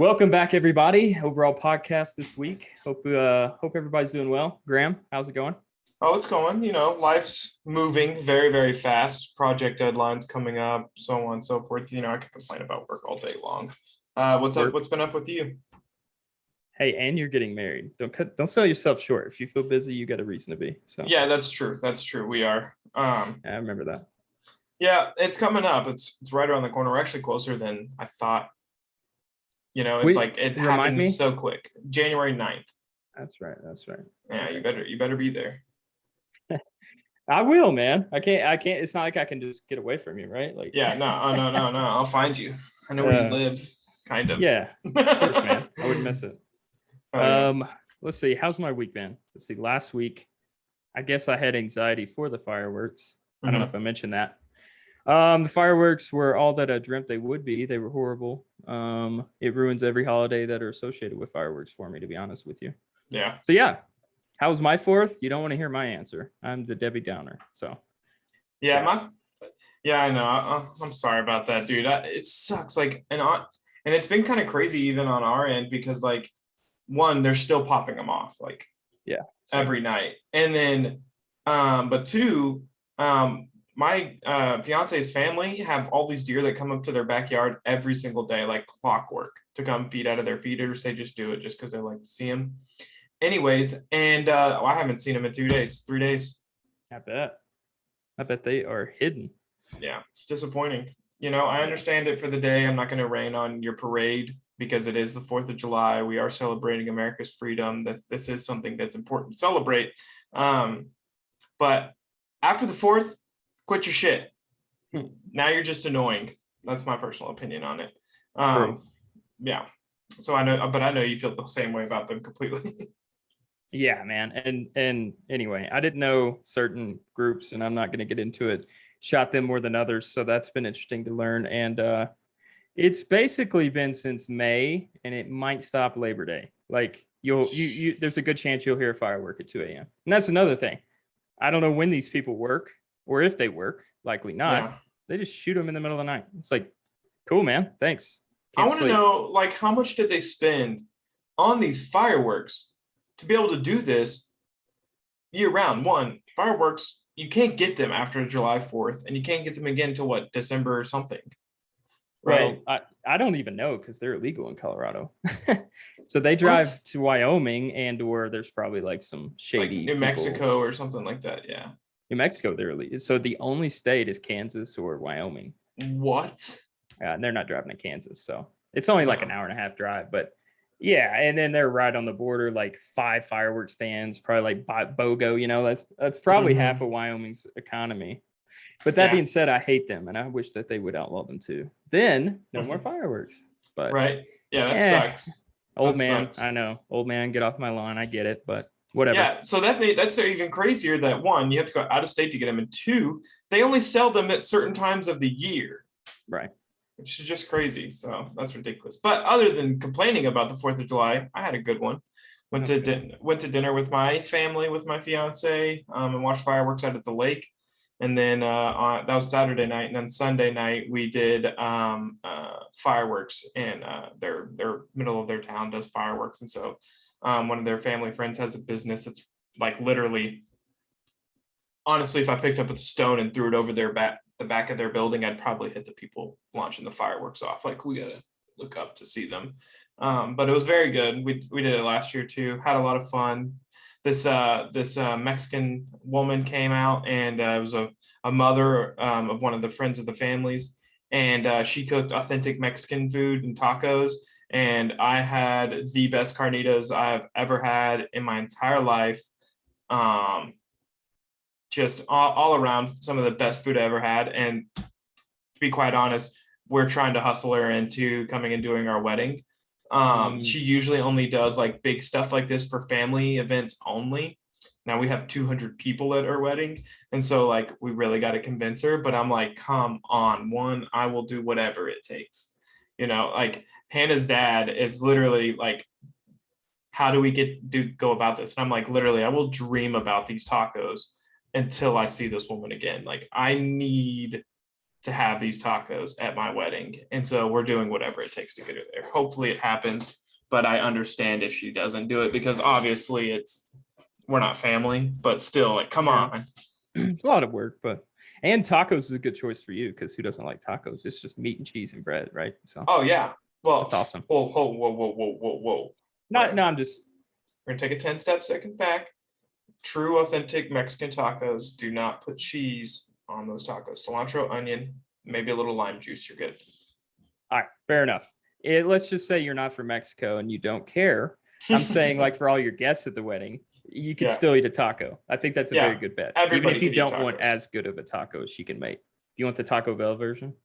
Welcome back, everybody. Overall podcast this week. Hope everybody's doing well. Graham, how's it going? Oh, it's going. Life's moving very, very fast. Project deadlines coming up, so on and so forth. I could complain about work all day long. What's up? What's been up with you? Hey, and you're getting married. Don't sell yourself short. If you feel busy, you got a reason to be. So Yeah, that's true. That's true. We are. I remember that. Yeah, it's coming up. It's right around the corner. We're actually closer than I thought. It happened so quick. January 9th. That's right. Yeah, you better be there. I will, man. I can't. It's not like I can just get away from you, right? Like, yeah, no. I'll find you. I know where you live, kind of. Yeah, of course, man. I wouldn't miss it. Oh, yeah. Let's see. How's my week been? Let's see. Last week, I guess I had anxiety for the fireworks. I don't know if I mentioned that. The fireworks were all that I dreamt they would be. They were horrible. It ruins every holiday that are associated with fireworks for me, to be honest with you. Yeah. So yeah. How was my fourth? You don't want to hear my answer. I'm the Debbie Downer. So yeah. I know. I'm sorry about that, dude. It sucks. And it's been kind of crazy even on our end because one, they're still popping them off every night, and then but two, my fiance's family have all these deer that come up to their backyard every single day, like clockwork, to come feed out of their feeders. They just do it just because they like to see them. Anyways, and I haven't seen them in 3 days. I bet they are hidden. Yeah, it's disappointing. I understand it for the day. I'm not going to rain on your parade because it is the 4th of July. We are celebrating America's freedom. This is something that's important to celebrate. But after the 4th, quit your shit. Now you're just annoying. That's my personal opinion on it. Yeah. So I know you feel the same way about them completely. Yeah, man. And anyway, I didn't know certain groups, and I'm not going to get into it, shot them more than others. So that's been interesting to learn. And it's basically been since May, and it might stop Labor Day. Like you there's a good chance you'll hear a firework at 2 a.m. And that's another thing. I don't know when these people work or if they work, likely not. Yeah. They just shoot them in the middle of the night. It's like, cool, man. Thanks. I want to know, how much did they spend on these fireworks to be able to do this year round? One, fireworks, you can't get them after July 4th, and you can't get them again until December or something. Right. Well, I don't even know because they're illegal in Colorado. So they drive to Wyoming or there's probably some shady New Mexico or something like that. Yeah. New Mexico, they're illegal. So the only state is Kansas or Wyoming. What? And they're not driving to Kansas. So it's only an hour and a half drive, but yeah. And then they're right on the border, 5 fireworks stands, probably BOGO, that's probably half of Wyoming's economy. But that being said, I hate them, and I wish that they would outlaw them too. Then no more fireworks. But right, yeah, that sucks. Old man, sucks. I know, old man, get off my lawn. I get it, but whatever. Yeah, so that's even crazier. That one, you have to go out of state to get them, and two, they only sell them at certain times of the year. Right. Which is just crazy. So that's ridiculous. But other than complaining about the 4th of July, I had a good one. Went to dinner with my family, with my fiance, and watched fireworks out at the lake. And then that was Saturday night, and then Sunday night we did fireworks, and their middle of their town does fireworks, and so one of their family friends has a business that's literally, honestly, if I picked up a stone and threw it over the back of their building, I'd probably hit the people launching the fireworks off. We gotta look up to see them, but it was very good. We did it last year too. Had a lot of fun. This Mexican woman came out, and it was a mother of one of the friends of the families, and she cooked authentic Mexican food and tacos, and I had the best carnitas I've ever had in my entire life. Just all around some of the best food I ever had, and to be quite honest, we're trying to hustle her into coming and doing our wedding. She usually only does big stuff like this for family events only. Now we have 200 people at our wedding, and so we really got to convince her, but I'm come on, one, I will do whatever it takes. Hannah's dad is literally how do we go about this? And I'm literally, I will dream about these tacos until I see this woman again. I need to have these tacos at my wedding. And so we're doing whatever it takes to get her there. Hopefully it happens, but I understand if she doesn't do it because obviously we're not family, but still, like, come on. It's a lot of work, and tacos is a good choice for you because who doesn't like tacos? It's just meat and cheese and bread, right? So Oh yeah. Well, that's awesome. Whoa. No, Right. no, I'm just We're gonna take a 10-step second back. True, authentic Mexican tacos do not put cheese on those tacos. Cilantro, onion, maybe a little lime juice. You're good. all right. Fair enough. Let's just say you're not from Mexico and you don't care. I'm saying, like, for all your guests at the wedding, you could Yeah. still eat a taco. I think that's a Yeah. very good bet. Everybody Even if you could eat don't want tacos. as good of a taco as she can make. If you want the Taco Bell version,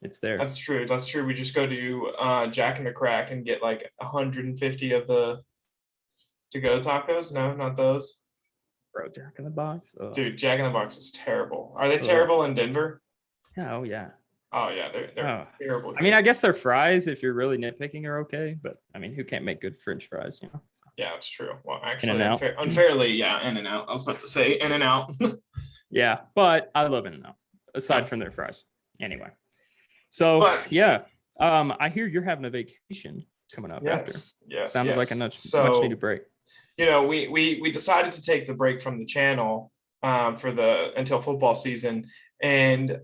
it's there. That's true. That's true. We just go to Jack in the Crack and get like 150 of the to-go tacos. No, not those. Bro, Jack in the Box. Ugh. Dude, Jack in the Box is terrible. Are they Ugh. terrible in Denver? Oh, yeah. Oh yeah, they're terrible. I mean, I guess their fries, if you're really nitpicking, are okay. But I mean, who can't make good French fries? You know. Yeah, that's true. Well, actually, In-N-Out. unfairly, yeah, In-N-Out. I was about to say In-N-Out. Yeah, but I love In-N-Out aside from their fries. Anyway, so yeah, I hear you're having a vacation coming up. Yes. Sounded like a much needed break. You know, we decided to take the break from the channel until football season. And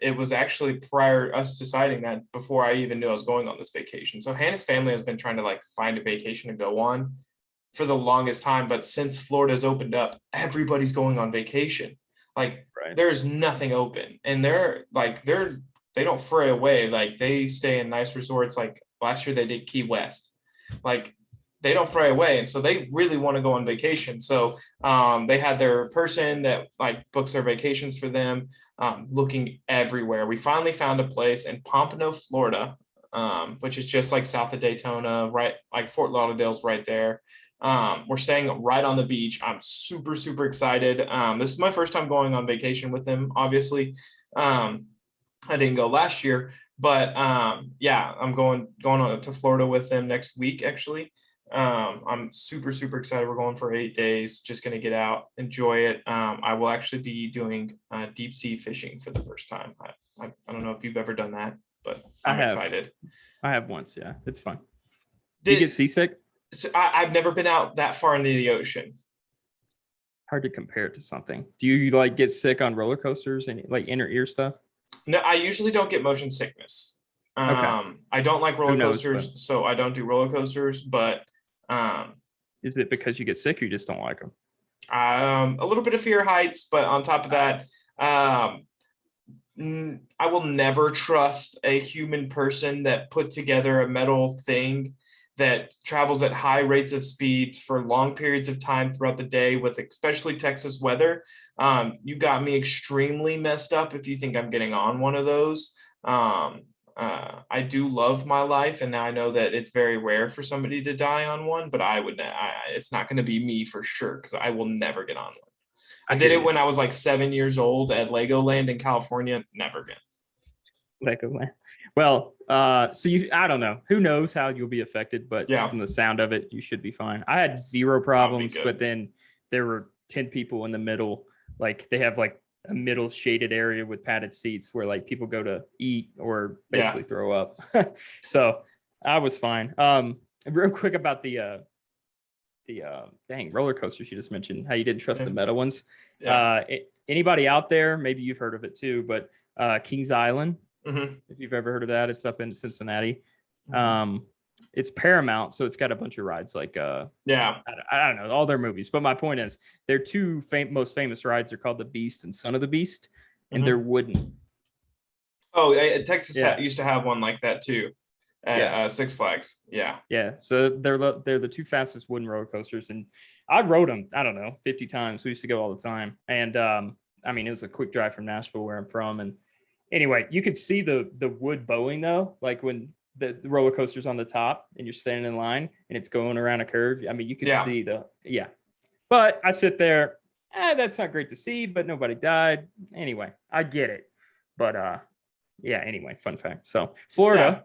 it was actually prior us deciding that before I even knew I was going on this vacation. So Hannah's family has been trying to like find a vacation to go on for the longest time. But since Florida's opened up, everybody's going on vacation. Like there's nothing open. And they don't fray away. Like they stay in nice resorts. Like last year they did Key West. Like they don't fray away. And so they really want to go on vacation. So they had their person that like books their vacations for them, looking everywhere. We finally found a place in Pompano, Florida, which is just like south of Daytona, right? Like Fort Lauderdale's right there. We're staying right on the beach. I'm super, super excited. This is my first time going on vacation with them, obviously. I didn't go last year, but yeah, I'm going on to Florida with them next week, actually. I'm super, super excited. We're going for 8 days, just going to get out, enjoy it. I will actually be doing deep sea fishing for the first time. I don't know if you've ever done that, but I'm excited. I have once. Yeah, it's fun. Did you get seasick? So I've never been out that far into the ocean. Hard to compare it to something. Do you like get sick on roller coasters and like inner ear stuff? No, I usually don't get motion sickness. Okay. I don't like roller coasters, so I don't do roller coasters, but is it because you get sick or you just don't like them? A little bit of fear of heights, but on top of that, I will never trust a human person that put together a metal thing that travels at high rates of speed for long periods of time throughout the day with especially Texas weather. You got me extremely messed up if you think I'm getting on one of those. I do love my life, and now I know that it's very rare for somebody to die on one, but it's not going to be me for sure because I will never get on one. I did it when I was like 7 years old at Legoland in California. Never again. Legoland. Well, so I don't know. Who knows how you'll be affected, but from the sound of it, you should be fine. I had zero problems, but then there were 10 people in the middle. Like they have like a middle shaded area with padded seats where like people go to eat or basically throw up. So I was fine. Real quick about the roller coasters you just mentioned, how you didn't trust the metal ones. Anybody out there, maybe you've heard of it too, but Kings Island, if you've ever heard of that, it's up in Cincinnati. It's Paramount, so it's got a bunch of rides like I don't know, all their movies. But my point is, their two most famous rides are called the Beast and Son of the Beast, and they're wooden. Oh, Texas used to have one like that too at Six Flags. Yeah. So they're the two fastest wooden roller coasters, and I rode them, I don't know, 50 times. We used to go all the time, and I mean, it was a quick drive from Nashville, where I'm from, and anyway, you could see the wood bowing though, like when the roller coaster's on the top and you're standing in line and it's going around a curve. I mean, you could see but I sit there, that's not great to see, but nobody died. Anyway, I get it. But anyway, fun fact. So Florida,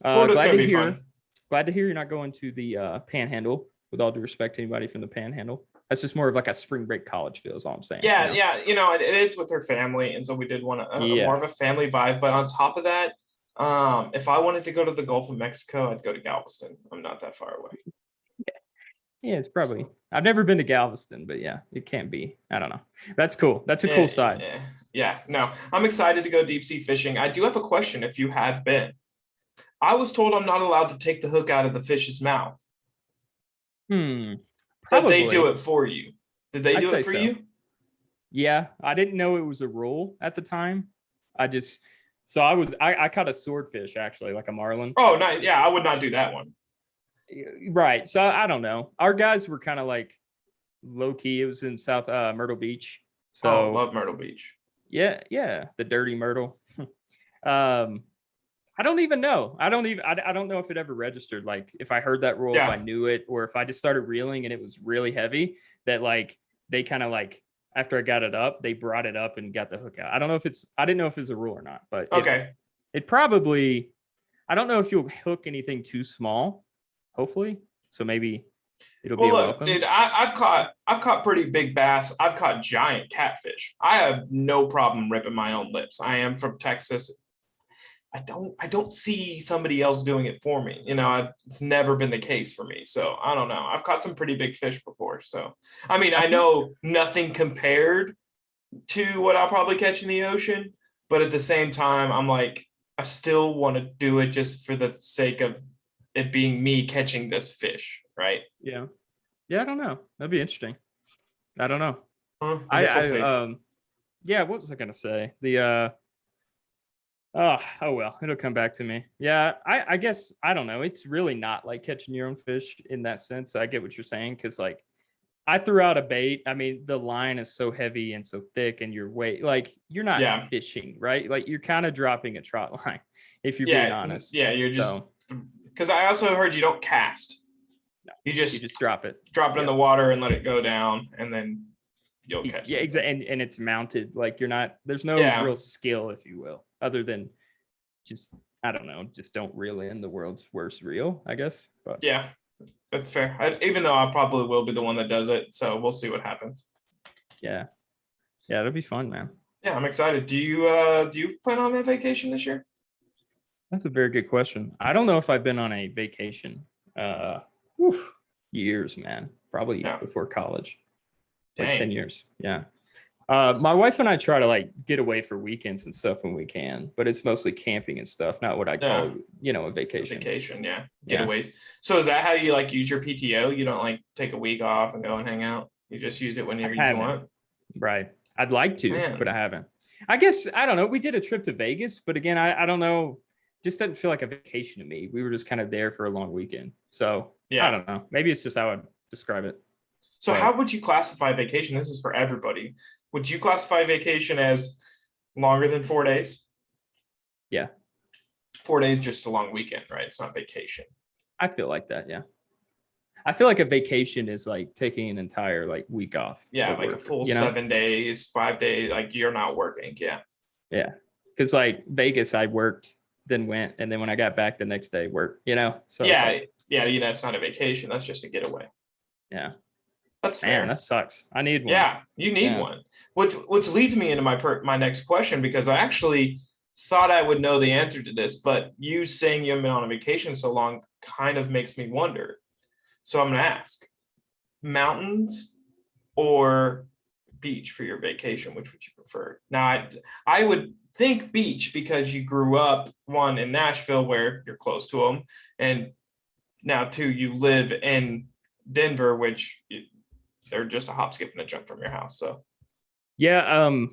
Florida's gonna be fun. Glad to hear you're not going to the Panhandle, with all due respect to anybody from the Panhandle. That's just more of like a spring break college feel is all I'm saying. Yeah, yeah, it is with her family, and so we did want more Yeah. of a family vibe. But on top of that, if I wanted to go to the Gulf of Mexico, I'd go to Galveston. I'm not that far away. Yeah, it's probably. So, I've never been to Galveston, but yeah, it can't be. I don't know. That's cool. That's a cool side. Yeah, no, I'm excited to go deep sea fishing. I do have a question if you have been. I was told I'm not allowed to take the hook out of the fish's mouth. That Probably. They do it for you. Did they do it for you? Yeah, I didn't know it was a rule at the time. I caught a swordfish actually, like a marlin. Oh, nice. Yeah, I would not do that one. Right. So I don't know. Our guys were kind of like low key. It was in South Myrtle Beach. So love Myrtle Beach. Yeah, the dirty Myrtle. I don't even know. I don't know if it ever registered. Like if I heard that rule, if I knew it, or if I just started reeling and it was really heavy, that like they kind of like after I got it up, they brought it up and got the hook out. I didn't know if it's a rule or not, but it probably, I don't know if you'll hook anything too small, hopefully. So maybe it'll be a welcome. Dude, I've caught pretty big bass. I've caught giant catfish. I have no problem ripping my own lips. I am from Texas. I don't see somebody else doing it for me. It's never been the case for me. So I don't know. I've caught some pretty big fish before. So, I mean, I know nothing compared to what I'll probably catch in the ocean, but at the same time, I'm like, I still want to do it just for the sake of it being me catching this fish. Right. Yeah. I don't know. That'd be interesting. I don't know. Yeah. What was I going to say? Oh well, it'll come back to me. Yeah, I guess I don't know. It's really not like catching your own fish in that sense. I get what you're saying because like I threw out a bait. I mean, the line is so heavy and so thick, and your weight, like you're not fishing, right? Like you're kind of dropping a trot line, if you're being honest. Yeah, you're just because I also heard you don't cast. No, you just drop it. Drop it in the water and let it go down, and then you'll catch it. Yeah, exactly. And it's mounted. Like there's no real skill, if you will, other than just, I don't know, just don't reel in the world's worst reel, I guess. But yeah, that's fair. Even though I probably will be the one that does it. So we'll see what happens. Yeah, it'll be fun, man. Yeah, I'm excited. Do you plan on a vacation this year? That's a very good question. I don't know if I've been on a vacation years, man. Probably before college. Like 10 years. Yeah. My wife and I try to like get away for weekends and stuff when we can, but it's mostly camping and stuff, not what I call, a vacation. Getaways. So is that how you like use your PTO? You don't like take a week off and go and hang out? You just use it whenever you want? Right. I'd like to, but I haven't. I guess, I don't know. We did a trip to Vegas, but again, I don't know. Just doesn't feel like a vacation to me. We were just kind of there for a long weekend. So I don't know. Maybe it's just how I'd describe it. So how would you classify vacation? This is for everybody. Would you classify vacation as longer than 4 days? Yeah. 4 days, just a long weekend, right? It's not vacation. I feel like that. Yeah. I feel like a vacation is like taking an entire like week off. Yeah. Like a full 7 days, 5 days, like you're not working. Yeah. Yeah. Cause like Vegas, I worked, then went. And then when I got back the next day, worked, So that's not a vacation. That's just a getaway. Yeah. That's fair. Man, that sucks. I need one. Yeah, you need one. Which leads me into my next question, because I actually thought I would know the answer to this, but you saying you haven't been on a vacation so long kind of makes me wonder. So I'm going to ask, mountains or beach for your vacation? Which would you prefer? Now, I would think beach because you grew up, one, in Nashville where you're close to them, and now two, you live in Denver, which they're just a hop, skip, and a jump from your house. So yeah, all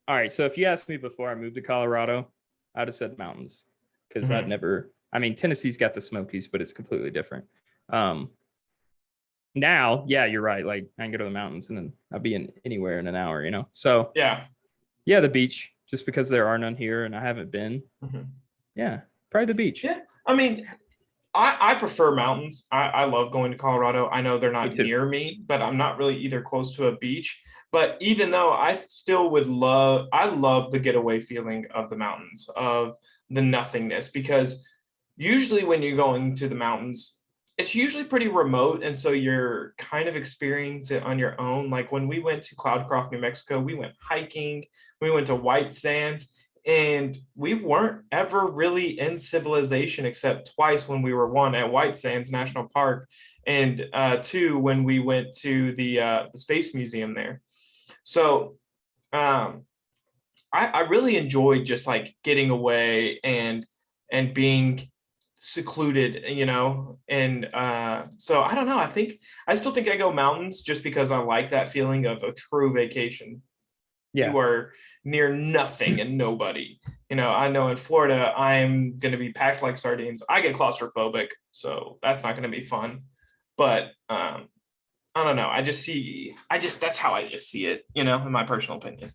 right. So if you asked me before I moved to Colorado, I'd have said mountains, because Tennessee's got the Smokies, but it's completely different. Now, yeah, you're right. Like I can go to the mountains and then I'll be in anywhere in an hour, So yeah, the beach, just because there are none here and I haven't been. Yeah, probably the beach. Yeah, I mean, I prefer mountains. I love going to Colorado. I know they're not near me, but I'm not really either close to a beach. But even though I still I love the getaway feeling of the mountains, of the nothingness, because usually when you're going to the mountains, it's usually pretty remote, and so you're kind of experiencing it on your own. Like when we went to Cloudcroft, New Mexico, we went hiking, we went to White Sands, and we weren't ever really in civilization except twice when we were one at White Sands National Park, and two when we went to the Space Museum there. So um, I really enjoyed just like getting away and being secluded, and so I don't know. I still think I go mountains just because I like that feeling of a true vacation. Yeah. You are near nothing and nobody. I know in Florida I'm going to be packed like sardines. I get claustrophobic, so that's not going to be fun. But I don't know. That's how I just see it, in my personal opinion.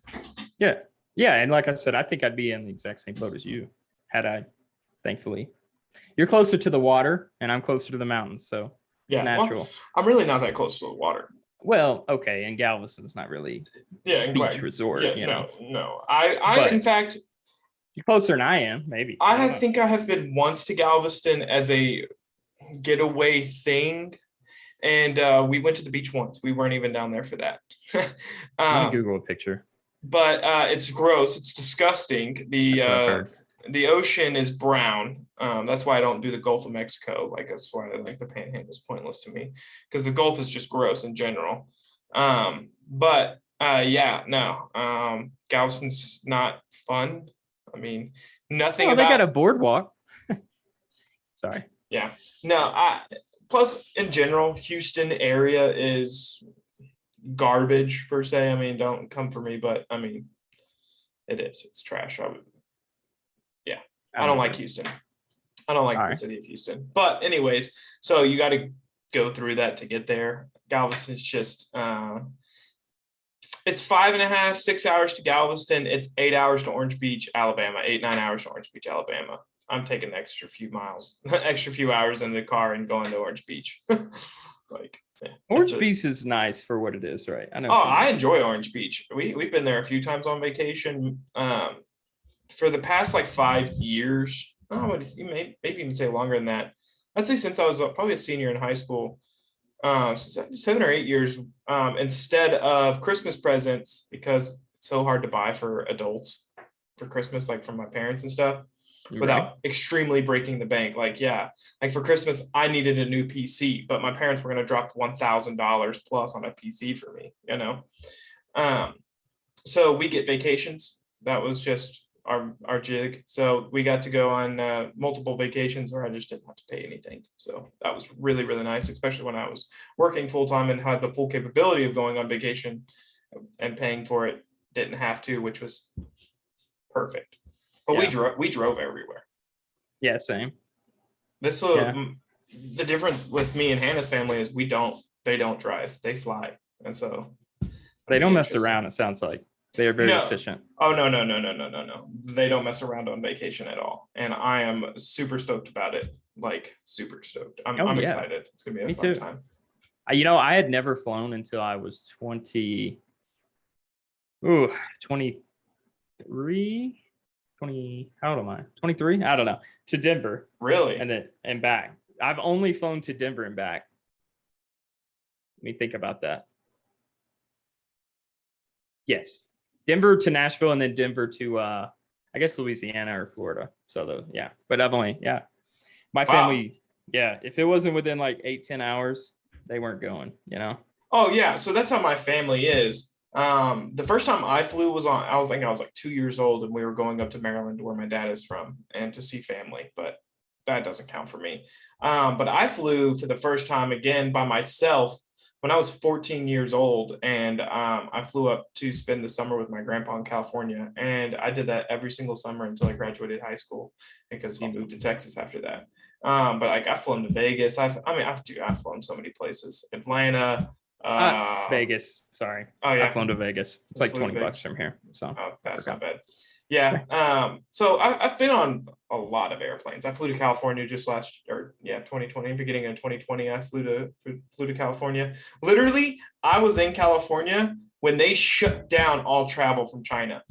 Yeah. Yeah. And like I said, I think I'd be in the exact same boat as you had I, thankfully. You're closer to the water and I'm closer to the mountains. So it's Yeah, natural. well, I'm really not that close to the water. Well, okay. And Galveston's not really Yeah, beach resort, yeah, you know. no. I But in fact, you're closer than I am, maybe. I think I have been once to Galveston as a getaway thing, and we went to the beach once. We weren't even down there for that. Let me Google a picture. But it's gross. It's disgusting. That's what I've heard. The ocean is brown. That's why I don't do the Gulf of Mexico. Like that's why like the Panhandle is pointless to me because the Gulf is just gross in general. But yeah, no. Galveston's not fun. I mean, nothing Oh, they got a about. boardwalk. Sorry. Yeah, no. Plus, in general, Houston area is garbage per se. I mean, don't come for me, but I mean, it is. It's trash. I don't like Houston. I don't like the city of Houston. But anyways, so you got to go through that to get there. Galveston's just it's 5.5, 6 hours to Galveston. It's 8 hours to Orange Beach, Alabama. 8, 9 hours to Orange Beach, Alabama. I'm taking the extra few miles, extra few hours in the car and going to Orange Beach. Like Orange Beach is nice for what it is, right? I know. Oh, I enjoy Orange Beach. We've been there a few times on vacation. For the past like 5 years, maybe even say longer than that. I'd say since I was probably a senior in high school, 7 or 8 years. Instead of Christmas presents, because it's so hard to buy for adults for Christmas, like from my parents and stuff, without extremely breaking the bank. Like, yeah, like for Christmas, I needed a new PC, but my parents were going to drop $1,000 plus on a PC for me, So we get vacations. That was just our jig. So we got to go on multiple vacations, or I just didn't have to pay anything. So that was really, really nice, especially when I was working full time and had the full capability of going on vacation and paying for it. Didn't have to, which was perfect. But we drove everywhere. Yeah, same. The difference with me and Hannah's family is they don't drive, they fly. And so they don't mess around, it sounds like. They are very efficient. Oh, no. They don't mess around on vacation at all. And I am super stoked about it. Like super stoked. I'm excited. It's gonna be a fun time. I had never flown until I was 23, 20, how old am I? 23? I don't know. To Denver. Really? And back. I've only flown to Denver and back. Let me think about that. Yes. Denver to Nashville and then Denver to I guess Louisiana or Florida. So but I've only, my family, if it wasn't within like 8-10 hours, they weren't going, Oh yeah. So that's how my family is. The first time I flew I was like 2 years old, and we were going up to Maryland, where my dad is from, and to see family, but that doesn't count for me. But I flew for the first time again by myself when I was 14 years old, and I flew up to spend the summer with my grandpa in California, and I did that every single summer until I graduated high school, because he moved to Texas after that. But like I've flown to Vegas. I've flown so many places. Atlanta, Vegas. Sorry. Oh yeah, I've flown to Vegas. It's like $20 from here. So that's not bad. Yeah. So I've been on a lot of airplanes. I flew to California 2020, beginning of 2020. I flew to California. Literally, I was in California when they shut down all travel from China.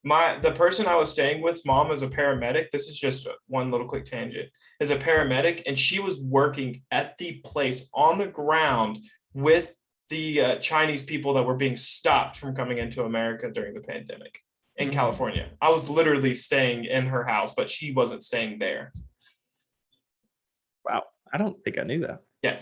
The person I was staying with's mom is a paramedic. This is just one little quick tangent. Is a paramedic, and she was working at the place on the ground with the Chinese people that were being stopped from coming into America during the pandemic in California. I was literally staying in her house, but she wasn't staying there. Wow, I don't think I knew that. Yeah,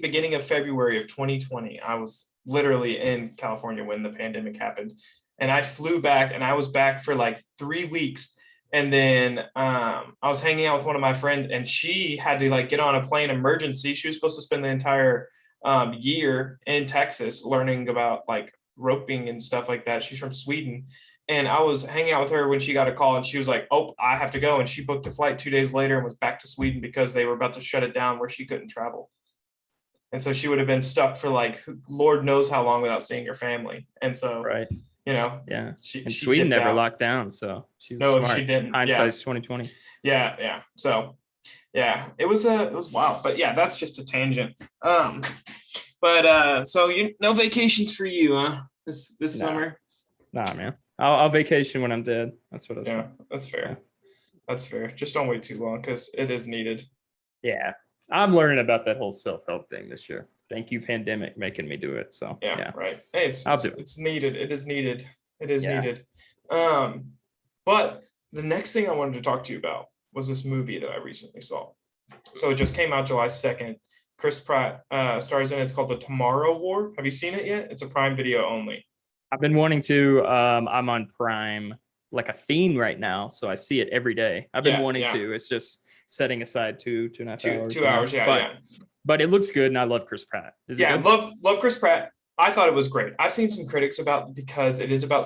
beginning of February of 2020, I was literally in California when the pandemic happened. And I flew back, and I was back for like 3 weeks. And then I was hanging out with one of my friends, and she had to like get on a plane emergency. She was supposed to spend the entire year in Texas learning about like roping and stuff like that. She's from Sweden. And I was hanging out with her when she got a call, and she was like, "Oh, I have to go." And she booked a flight 2 days later and was back to Sweden because they were about to shut it down where she couldn't travel. And so she would have been stuck for like Lord knows how long without seeing her family. And so, right. Yeah. And Sweden never locked down. So she was smart. She didn't. Hindsight's 2020. Yeah. So yeah, it was wild. But yeah, that's just a tangent. So no vacations for you, huh? This summer? Nah, man. I'll vacation when I'm dead. That's what I was saying. That's fair. Yeah. That's fair. Just don't wait too long because it is needed. Yeah. I'm learning about that whole self-help thing this year. Thank you, pandemic, making me do it. So yeah. Right. Hey, it's needed. It is needed. It is needed. But the next thing I wanted to talk to you about was this movie that I recently saw. So it just came out July 2nd. Chris Pratt stars in it. It's called The Tomorrow War. Have you seen it yet? It's a Prime Video only. I've been wanting to. I'm on Prime like a fiend right now, so I see it every day. I've been wanting to. It's just setting aside 2.5 hours. 2 hours, But it looks good, and I love Chris Pratt. Love Chris Pratt. I thought it was great. I've seen some critics about because it is about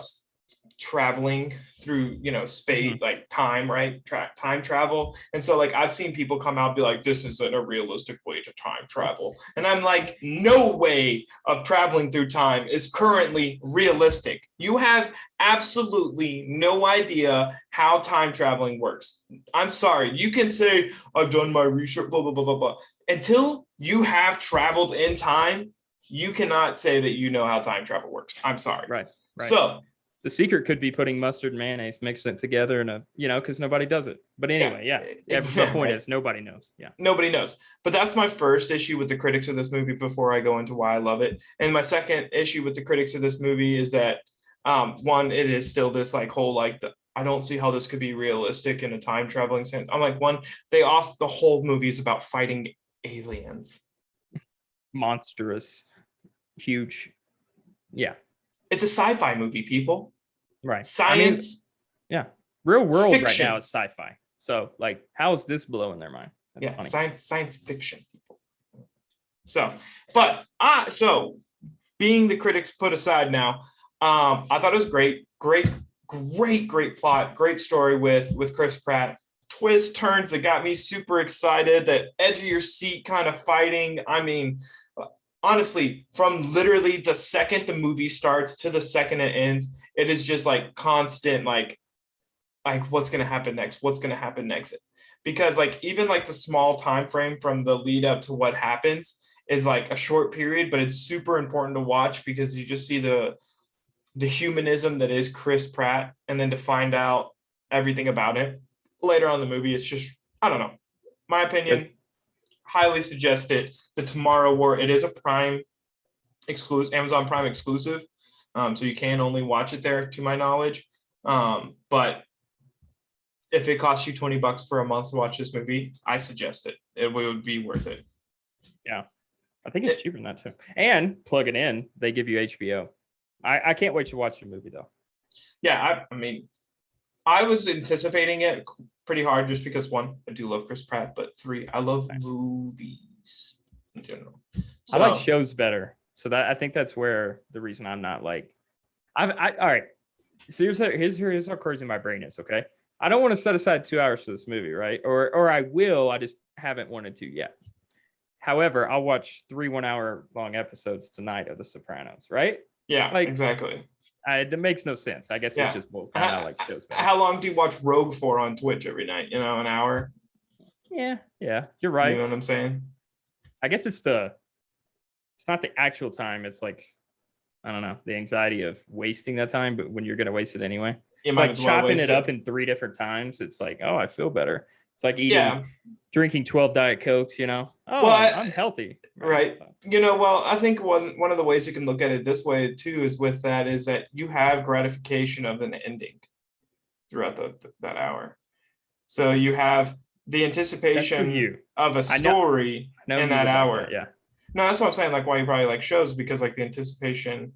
traveling through space, like time, right? Time travel. And so like I've seen people come out and be like, this isn't a realistic way to time travel. And I'm like, no way of traveling through time is currently realistic. You have absolutely no idea how time traveling works. I'm sorry. You can say, I've done my research, blah, blah, blah, blah, blah. Until you have traveled in time, you cannot say that you know how time travel works. I'm sorry. Right. So the secret could be putting mustard and mayonnaise, mixing it together in because nobody does it. But anyway, exactly. The point is nobody knows. Yeah. Nobody knows. But that's my first issue with the critics of this movie before I go into why I love it. And my second issue with the critics of this movie is that one, it is still this like whole like I don't see how this could be realistic in a time traveling sense. I'm like, the whole movie is about fighting aliens. Monstrous, huge. Yeah. It's a sci-fi movie, people. Right. Science. Real world fiction. Right now is sci-fi. So like, how is this blowing their mind? That's funny. Science fiction, people. So being the critics put aside now, I thought it was great plot, great story with Chris Pratt. Twist turns that got me super excited. That edge of your seat kind of fighting. I mean, honestly, from literally the second the movie starts to the second it ends, it is just like constant, like what's going to happen next? What's going to happen next? Because like, even like the small time frame from the lead up to what happens is like a short period, but it's super important to watch because you just see the humanism that is Chris Pratt. And then to find out everything about it later on in the movie, it's just, I don't know, my opinion. Highly suggest it. The Tomorrow War. It is a Prime exclusive, Amazon Prime exclusive, so you can only watch it there, to my knowledge. But if it costs you $20 for a month to watch this movie, I suggest it. It would be worth it. Yeah, I think it's cheaper than that too. And plug it in, they give you HBO. I can't wait to watch the movie though. Yeah, I mean, I was anticipating it pretty hard just because one, I do love Chris Pratt, but three, I love movies in general. So, I like shows better. So that I think that's where the reason I'm not like, all right. So here's how crazy my brain is. Okay, I don't want to set aside 2 hours for this movie, right? Or I will. I just haven't wanted to yet. However, I'll watch 3 1-hour long episodes tonight of The Sopranos, right? Yeah, exactly. It makes no sense. I guess it's just both. Like shows better. How long do you watch Rogue for on Twitch every night? An hour? Yeah, you're right. You know what I'm saying? I guess it's not the actual time. It's like I don't know, the anxiety of wasting that time, but when you're going to waste it anyway. You It's might like as well chopping waste it up it. in 3 different times. It's like, oh, I feel better. It's like Yeah. drinking 12 Diet Cokes, you know? Oh, Well, I'm healthy. right. Well, I think one of the ways you can look at it this way too is with that is that you have gratification of an ending throughout that hour. So you have the That's for anticipation you. of a I know, story I know in you that would like hour. that. Yeah. No, that's what I'm saying. Like why you probably like shows because like the anticipation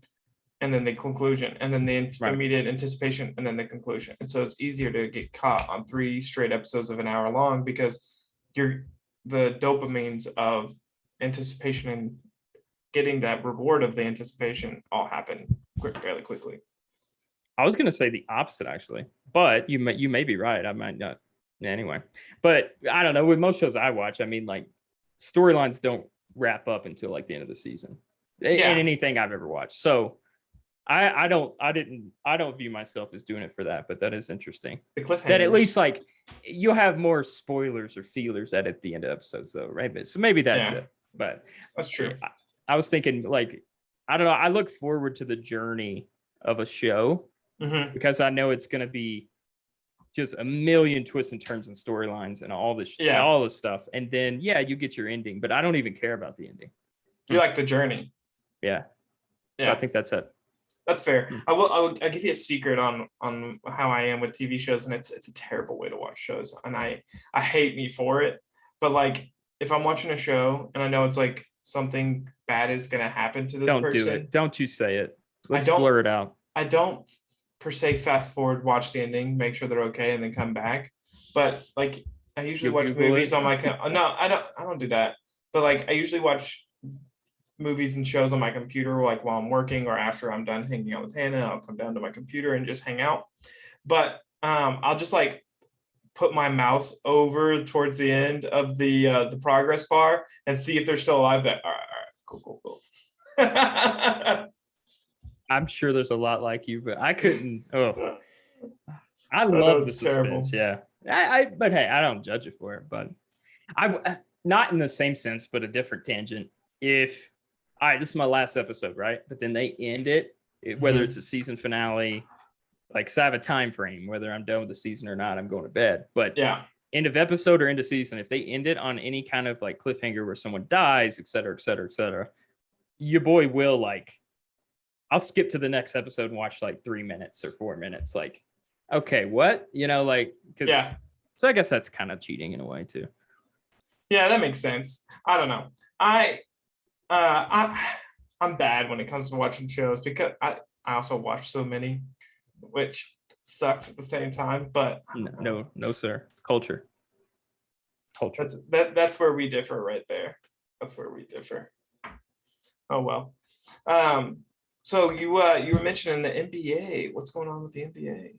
and then the conclusion and then the Right. immediate anticipation and then the conclusion. And so it's easier to get caught on 3 straight episodes of an hour long because you're the dopamines of anticipation and getting that reward of the anticipation all happen fairly quickly. I was going to say the opposite actually, but you may be right. I might not. Anyway, but I don't know. With most shows I watch, I mean, like storylines don't wrap up until like the end of the season in anything I've ever watched. So I don't view myself as doing it for that, but that is interesting. The cliffhangers. That at least like you'll have more spoilers or feelers at the end of episodes though, right? So maybe that's it. But that's true. I was thinking like, I don't know. I look forward to the journey of a show because I know it's going to be just a million twists and turns and storylines and all this stuff. And then, you get your ending, but I don't even care about the ending. You like the journey. Yeah. So I think that's it. That's fair. I'll give you a secret on how I am with TV shows, and it's a terrible way to watch shows, and I hate me for it. But like, if I'm watching a show and I know it's like something bad is gonna happen to this person, don't do it. Don't you say it. Let's don't blur it out. I don't per se fast forward, watch the ending, make sure they're okay, and then come back. But like, I usually watch movies on my no, I don't do that. But like, I usually watch movies and shows on my computer, like while I'm working or after I'm done hanging out with Hannah. I'll come down to my computer and just hang out. But I'll just like put my mouse over towards the end of the progress bar and see if they're still alive. All right, cool. I'm sure there's a lot like you, but I couldn't. Oh, I love the suspense. Terrible. Yeah, but hey, I don't judge it for it. But I not in the same sense, but a different tangent. If all right, this is my last episode, right? But then they end it, whether it's a season finale, like so I have a time frame, whether I'm done with the season or not, I'm going to bed. But end of episode or end of season, if they end it on any kind of like cliffhanger where someone dies, et cetera, your boy will like, I'll skip to the next episode and watch like 3 minutes or 4 minutes. Like, okay, what? You know, like, so I guess that's kind of cheating in a way too. Yeah, that makes sense. I don't know. I'm bad when it comes to watching shows because I also watch so many, which sucks at the same time. But no, sir. Culture. That's where we differ right there. That's where we differ. Oh well. So you were mentioning the NBA. What's going on with the NBA?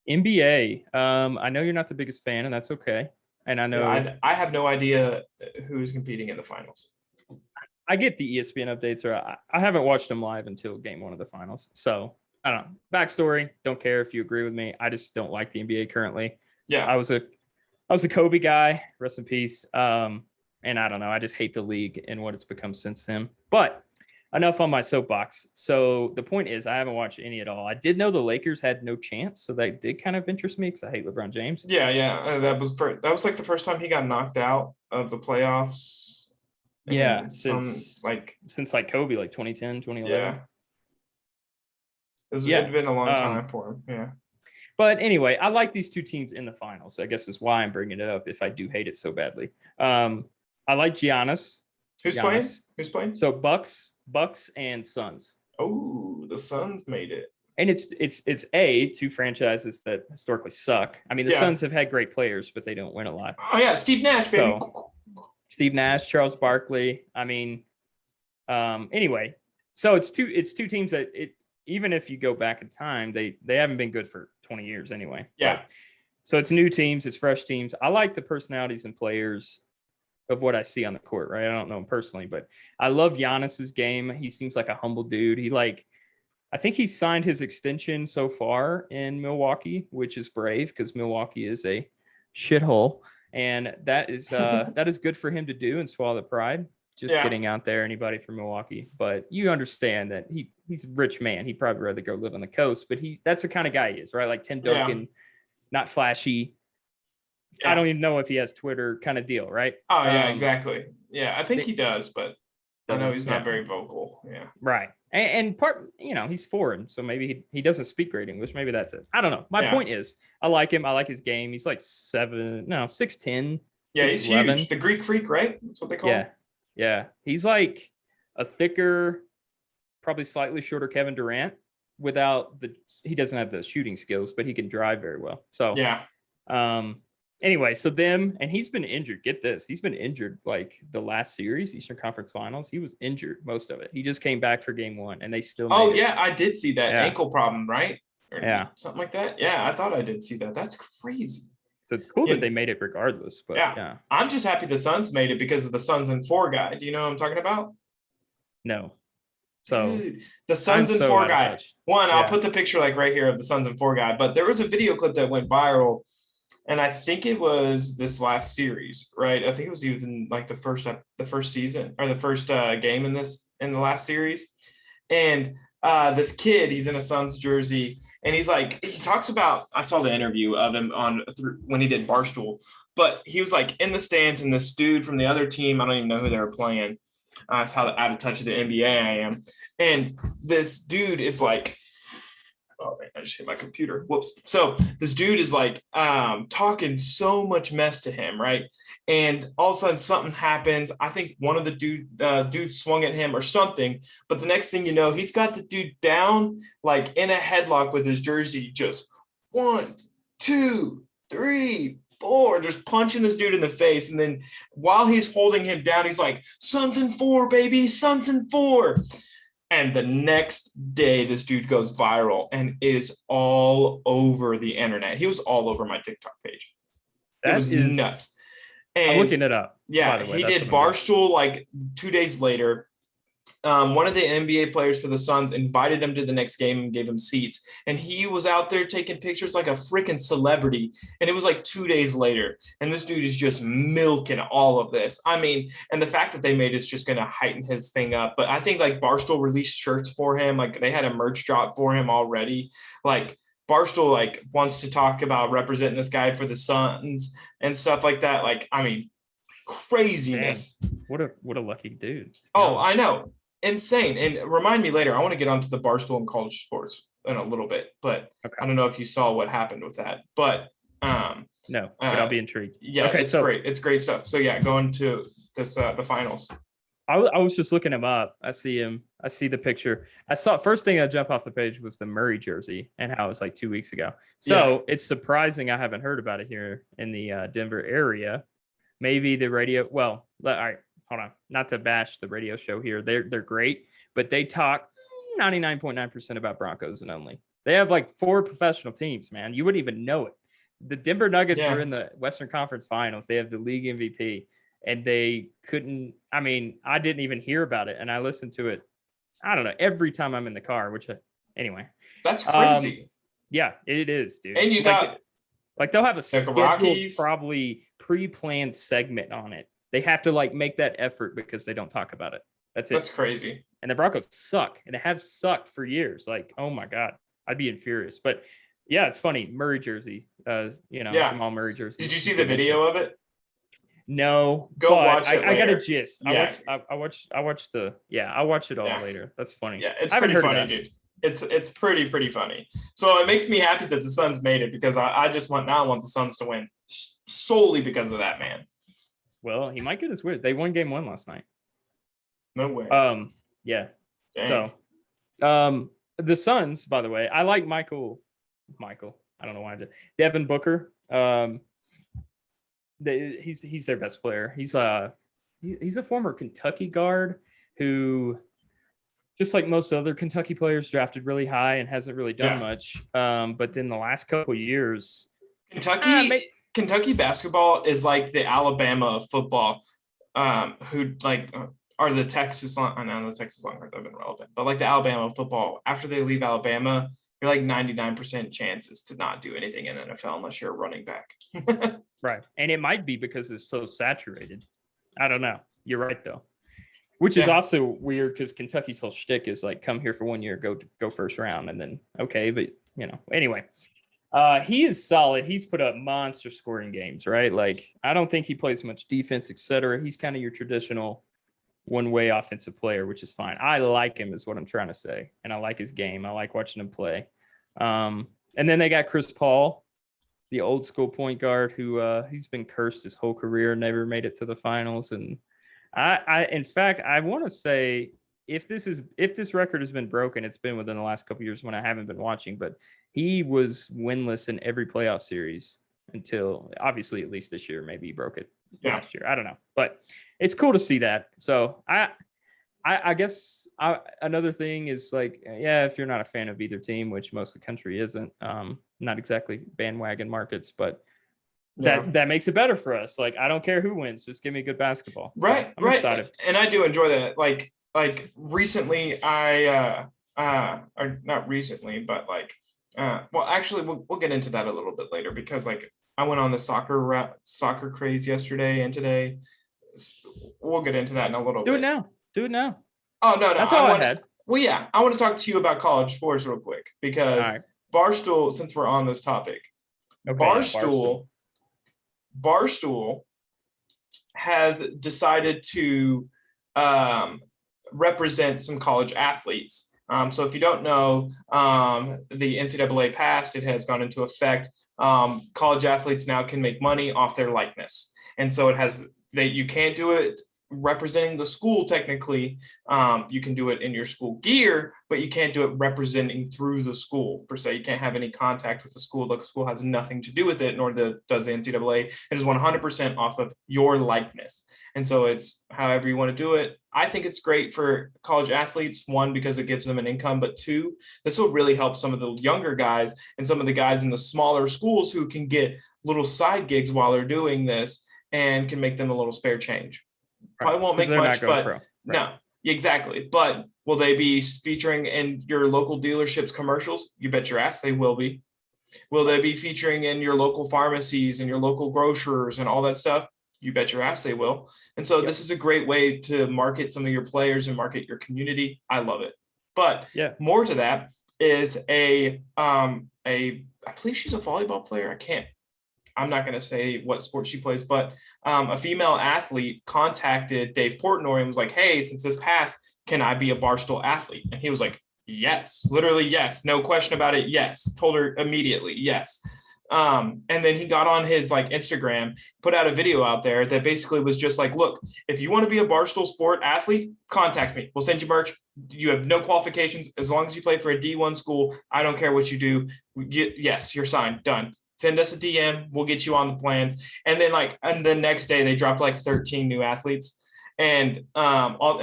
NBA. I know you're not the biggest fan, and that's okay. And I know I have no idea who's competing in the finals. I get the ESPN updates, or I haven't watched them live until game 1 of the finals. So I don't know. Backstory. Don't care if you agree with me. I just don't like the NBA currently. Yeah. I was a Kobe guy. Rest in peace. And I don't know. I just hate the league and what it's become since then. But enough on my soapbox. So the point is, I haven't watched any at all. I did know the Lakers had no chance, so that did kind of interest me because I hate LeBron James. Yeah. That was like the first time he got knocked out of the playoffs. Yeah, since Kobe, like 2010, 2011. Yeah. It's been a long time for him. Yeah. But anyway, I like these two teams in the finals. I guess is why I'm bringing it up if I do hate it so badly. I like Giannis. Who's playing? So Bucks and Suns. Oh, the Suns made it. And it's two franchises that historically suck. I mean, the Suns have had great players, but they don't win a lot. Oh yeah, Steve Nash, baby. Steve Nash, Charles Barkley. I mean, anyway, so it's two teams that even if you go back in time, they haven't been good for 20 years anyway. Yeah. But, so it's new teams, it's fresh teams. I like the personalities and players of what I see on the court, right? I don't know him personally, but I love Giannis's game. He seems like a humble dude. I think he signed his extension so far in Milwaukee, which is brave because Milwaukee is a shithole. And that is good for him to do and swallow the pride. Just kidding out there, anybody from Milwaukee. But you understand that he's a rich man. He'd probably rather go live on the coast, but that's the kind of guy he is, right? Like Tim Duncan, not flashy. I don't even know if he has Twitter kind of deal, right? Oh, yeah, exactly. Yeah, I think he does, but I know he's not very vocal. Yeah. Right. And part, he's foreign, so maybe he doesn't speak great English. Maybe that's it. I don't know. My point is, I like him. I like his game. He's like 6'10". Yeah, he's huge. The Greek freak, right? That's what they call him. Yeah. He's like a thicker, probably slightly shorter Kevin Durant he doesn't have the shooting skills, but he can drive very well. So, anyway, and he's been injured. Get this. He's been injured like the last series, Eastern Conference Finals. He was injured most of it. He just came back for game 1 and they still made it. I did see that ankle problem, right? Or something like that. Yeah, I thought I did see that. That's crazy. So it's cool that they made it regardless. But I'm just happy the Suns made it because of the Suns and 4 guy. Do you know what I'm talking about? No. So dude, the Suns and 4 guy. I'll put the picture like right here of the Suns and 4 guy. But there was a video clip that went viral, and I think it was this last series, right? I think it was even like the first season or the first game in the last series. And this kid, he's in a Suns jersey. And he talks about, I saw the interview of him when he did Barstool, but he was like in the stands and this dude from the other team, I don't even know who they were playing. That's how out of touch of the NBA I am. And this dude is like, oh man, I just hit my computer. Whoops. So this dude is like talking so much mess to him, right? And all of a sudden something happens. I think one of the dudes swung at him or something. But the next thing you know, he's got the dude down like in a headlock with his jersey, just 1, 2, 3, 4, just punching this dude in the face. And then while he's holding him down, he's like, Suns and 4, baby, Suns and 4. And the next day, this dude goes viral and is all over the internet. He was all over my TikTok page. It was nuts. And I'm looking it up. Yeah, by the way. He did Barstool like 2 days later. One of the NBA players for the Suns invited him to the next game and gave him seats. And he was out there taking pictures like a freaking celebrity. And it was like 2 days later. And this dude is just milking all of this. I mean, and the fact that they made it's just going to heighten his thing up. But I think like Barstool released shirts for him. Like they had a merch drop for him already. Like Barstool like wants to talk about representing this guy for the Suns and stuff like that. Like, I mean, craziness. Man, what a lucky dude. Oh, I know. Insane. And remind me later, I want to get onto the Barstool and college sports in a little bit, but I don't know if you saw what happened with that. But no, but I'll be intrigued. Yeah, okay, it's great. It's great stuff. So yeah, going to this the finals. I was just looking him up. I see him. I see the picture. I saw first thing that jumped off the page was the Murray jersey and how it was like 2 weeks ago. So it's surprising I haven't heard about it here in the Denver area. Maybe the radio. Well, all right. Hold on, not to bash the radio show here. They're great, but they talk 99.9% about Broncos and only. They have like 4 professional teams, man. You wouldn't even know it. The Denver Nuggets were in the Western Conference Finals. They have the league MVP, and they couldn't. I mean, I didn't even hear about it, and I listened to it. I don't know, every time I'm in the car. Anyway, that's crazy. Yeah, it is, dude. And you got they'll have a scheduled, probably pre-planned segment on it. They have to like make that effort because they don't talk about it. That's it. That's crazy. And the Broncos suck, and they have sucked for years. Like, oh my God, I'd be furious. But yeah, it's funny. Murray jersey, Jamal Murray jersey. Did you see the video of it? No. Go watch it. I got a gist. Yeah. I'll watch it all later. That's funny. Yeah, it's pretty funny, dude. It's pretty funny. So it makes me happy that the Suns made it because I want the Suns to win solely because of that man. Well, he might get his wish. They won game 1 last night. No way. Yeah. Dang. So, the Suns, by the way, I like Michael. I don't know why I did. Devin Booker. He's their best player. He's a former Kentucky guard who, just like most other Kentucky players, drafted really high and hasn't really done much. But then the last couple of years, Kentucky basketball is like the Alabama of football, who like are the Texas. I know the Texas Longhorns have been relevant, but like the Alabama football, after they leave Alabama, you're like 99% chances to not do anything in the NFL unless you're a running back. Right, and it might be because it's so saturated. I don't know. You're right though. Which is Yeah. also weird because Kentucky's whole shtick is like, come here for 1 year, go first round, and then okay, but anyway. He is solid. He's put up monster scoring games, right? Like, I don't think he plays much defense, etc. He's kind of your traditional one-way offensive player, which is fine. I like him, is what I'm trying to say, and I like his game. I like watching him play. And then they got Chris Paul, the old school point guard, who he's been cursed his whole career, never made it to the finals. And in fact, I want to say if this record has been broken, it's been within the last couple of years when I haven't been watching, but he was winless in every playoff series until obviously at least this year. Maybe he broke it last year. I don't know, but it's cool to see that. So I guess another thing is like, yeah, if you're not a fan of either team, which most of the country isn't, not exactly bandwagon markets, but that makes it better for us. Like, I don't care who wins, just give me good basketball. Right, so I'm excited. And I do enjoy that. Like recently, or not recently, but like, well, actually, we'll get into that a little bit later because like I went on the soccer craze yesterday and today. We'll get into that in a little bit. Do it now. Oh no, that's all I had. Well, yeah, I want to talk to you about college sports real quick because Barstool, since we're on this topic, Barstool has decided to represent some college athletes. So if you don't know, the NCAA passed, it has gone into effect. College athletes now can make money off their likeness. And so you can't do it representing the school technically. You can do it in your school gear, but you can't do it representing through the school per se. You can't have any contact with the school. The school has nothing to do with it, nor does the NCAA. It is 100% off of your likeness. And so it's however you want to do it. I think it's great for college athletes, one, because it gives them an income, but two, this will really help some of the younger guys and some of the guys in the smaller schools who can get little side gigs while they're doing this and can make them a little spare change. Probably won't make much, but no, exactly. But will they be featuring in your local dealerships commercials? You bet your ass they will be. Will they be featuring in your local pharmacies and your local grocers and all that stuff? You bet your ass they will. And so this is a great way to market some of your players and market your community. I love it. But more to that is I believe she's a volleyball player. I'm not going to say what sport she plays, but a female athlete contacted Dave Portnoy and was like, hey, since this passed, can I be a Barstool athlete? And he was like, yes, literally, yes, no question about it. Yes. Told her immediately. Yes. And then he got on his like Instagram, put out a video out there that basically was just like, look, if you want to be a Barstool sport athlete, contact me. We'll send you merch. You have no qualifications. As long as you play for a D1 school, I don't care what you do. Yes, you're signed. Done. Send us a DM. We'll get you on the plans. And then and the next day they dropped like 13 new athletes. And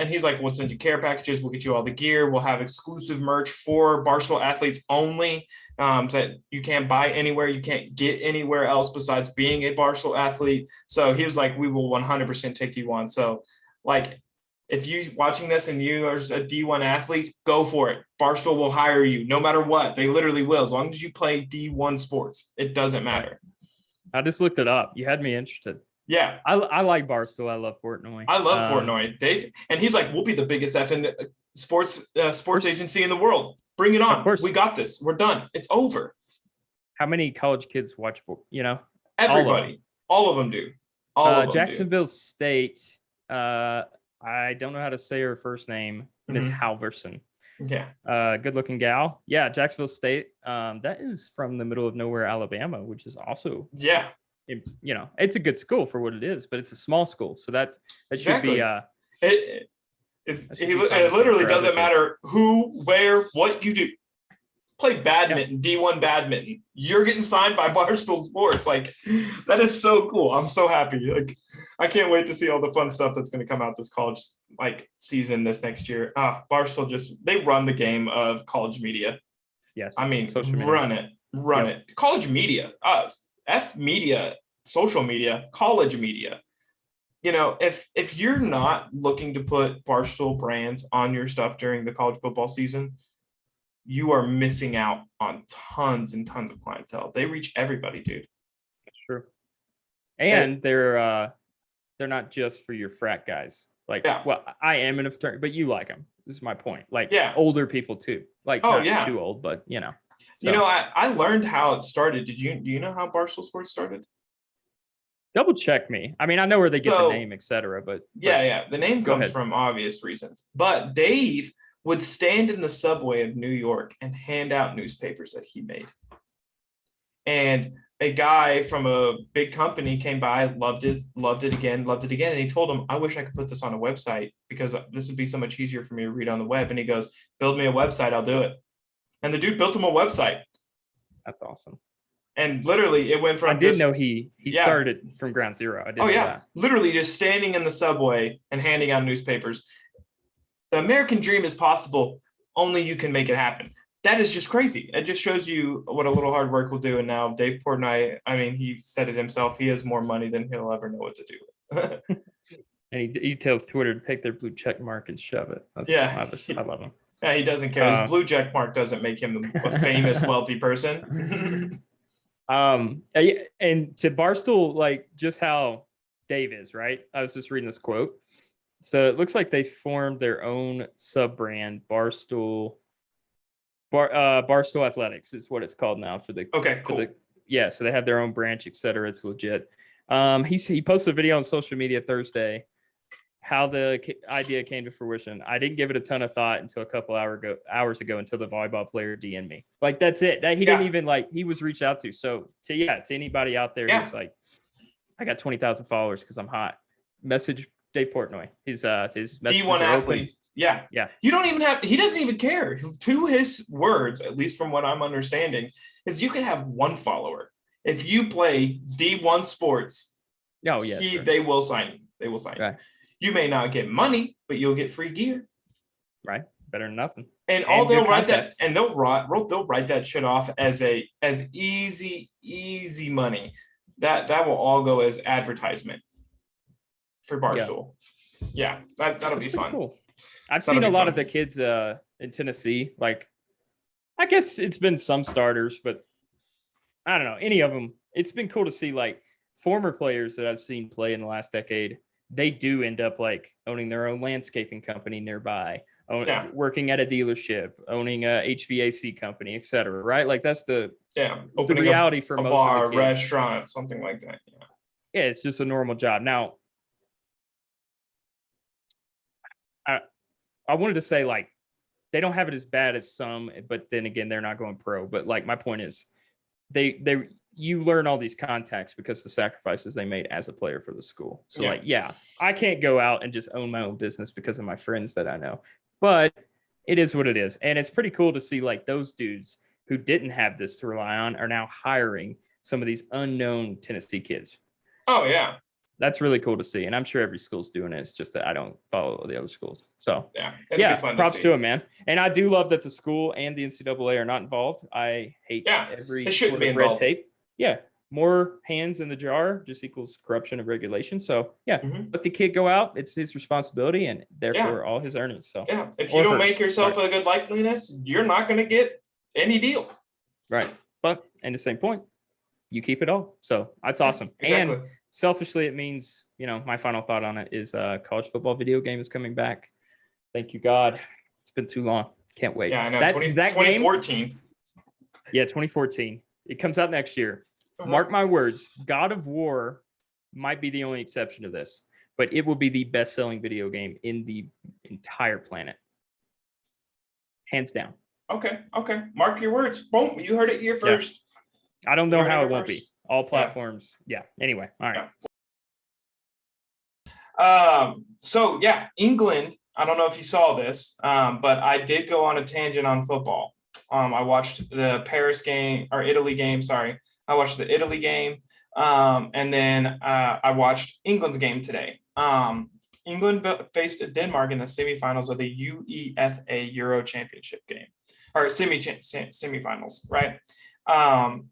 he's like, we'll send you care packages. We'll get you all the gear. We'll have exclusive merch for Barstool athletes only, that you can't buy anywhere. You can't get anywhere else besides being a Barstool athlete. So he was like, we will 100% take you on. So like, if you watching this and you are a D1 athlete, go for it. Barstool will hire you no matter what. They literally will. As long as you play D1 sports, it doesn't matter. I just looked it up. You had me interested. Yeah. I like Barstool. I love Portnoy. I love Portnoy. Dave. And he's like, we'll be the biggest effing sports agency in the world. Bring it on. Of course. We got this. We're done. It's over. How many college kids watch, Everybody. All of them do. All of them Jacksonville State, I don't know how to say her first name, Miss Halverson. Yeah. Good looking gal. Yeah, Jacksonville State. That is from the middle of nowhere, Alabama, which is also it's a good school for what it is, but it's a small school, so that should be it literally doesn't matter who, where, what you do. Play badminton, D1 badminton. You're getting signed by Barstool Sports. Like, that is so cool. I'm so happy. Like, I can't wait to see all the fun stuff that's going to come out this college season this next year. Barstool they run the game of college media. Yes. I mean, run it. College media, media, social media, college media. If you're not looking to put Barstool brands on your stuff during the college football season, you are missing out on tons and tons of clientele. They reach everybody, dude. That's true. And they're not just for your frat guys. Like, Yeah. well, I am in a fraternity, but you like them. This is my point. Like, Yeah. older people too. Like, Oh, not yeah. too old, but you know. You So know, I learned how it started. Do you know how Barstool Sports started? double check me. I mean, I know where they get the So name, etc. But yeah, the name go comes ahead. from obvious reasons. But Dave would stand in the subway of New York and hand out newspapers that he made. And a guy from a big company came by, loved it again, and he told him, "I wish I could put this on a website because this would be so much easier for me to read on the web." And he goes, "Build me a website, I'll do it." And the dude built him a website. That's awesome. And literally, it went from I didn't know he started from ground zero. I didn't know that. Literally just standing in the subway and handing out newspapers. The American dream is possible. Only you can make it happen. That is just crazy. It just shows you what a little hard work will do. And now Dave Portnoy, I mean, he said it himself. He has more money than he'll ever know what to do with. And he tells Twitter to take their blue check mark and shove it. I love him. Yeah, he doesn't care. His blue check mark doesn't make him a famous, wealthy person. And to Barstool, like just how Dave is, right? I was just reading this quote. So it looks like they formed their own sub brand, Barstool Athletics is what it's called now for the cool. So they have their own branch, etc. It's legit. He posted a video on social media Thursday how the idea came to fruition. I didn't give it a ton of thought until a couple hours ago until the volleyball player DM'd me. Like that's it. That he didn't even he was reached out to. So to anybody out there who's like, I got 20,000 followers because I'm hot. Message Dave Portnoy. His messages D1 athlete. Open. Yeah. You don't even he doesn't even care. To his words, at least from what I'm understanding, is you can have one follower. If you play D1 sports, they will sign you. They will sign you. You may not get money, but you'll get free gear. Right. Better than nothing. And they'll write that, and they'll write that shit off as easy money. That will all go as advertisement for Barstool. Yeah, that'll be fun. Cool. I've seen a lot of the kids in Tennessee. Like, I guess it's been some starters, but I don't know any of them. It's been cool to see like former players that I've seen play in the last decade. They do end up like owning their own landscaping company nearby, working at a dealership, owning a HVAC company, etc. Right? Like that's the reality for most bar, of the kids. Restaurant, something like that. Yeah, it's just a normal job. Now, I wanted to say like they don't have it as bad as some, but then again, they're not going pro. But like my point is, you learn all these contacts because the sacrifices they made as a player for the school. So I can't go out and just own my own business because of my friends that I know, but it is what it is. And it's pretty cool to see like those dudes who didn't have this to rely on are now hiring some of these unknown Tennessee kids. Oh yeah. That's really cool to see. And I'm sure every school's doing it. It's just that I don't follow the other schools. So be fun props to it, man. And I do love that the school and the NCAA are not involved. I hate every sort of red tape. Yeah. More hands in the jar just equals corruption of regulation. So let the kid go out. It's his responsibility and therefore all his earnings. So if you don't make yourself a good likeliness, you're not going to get any deal. Right. But at the same point, you keep it all. So that's awesome. Exactly. And selfishly, it means, my final thought on it is college football video game is coming back. Thank you, God. It's been too long. Can't wait. Yeah, I know. That 2014. Game, 2014. It comes out next year. Mark my words. God of War might be the only exception to this, but it will be the best-selling video game in the entire planet. Hands down. Okay. Mark your words. Boom. You heard it here first. I don't know how it won't be. All platforms. Anyway. All right. So England. I don't know if you saw this, but I did go on a tangent on football. I watched the Paris game or Italy game. Sorry. I watched the Italy game. And then I watched England's game today. England faced Denmark in the semifinals of the UEFA Euro Championship game, or semifinals, right?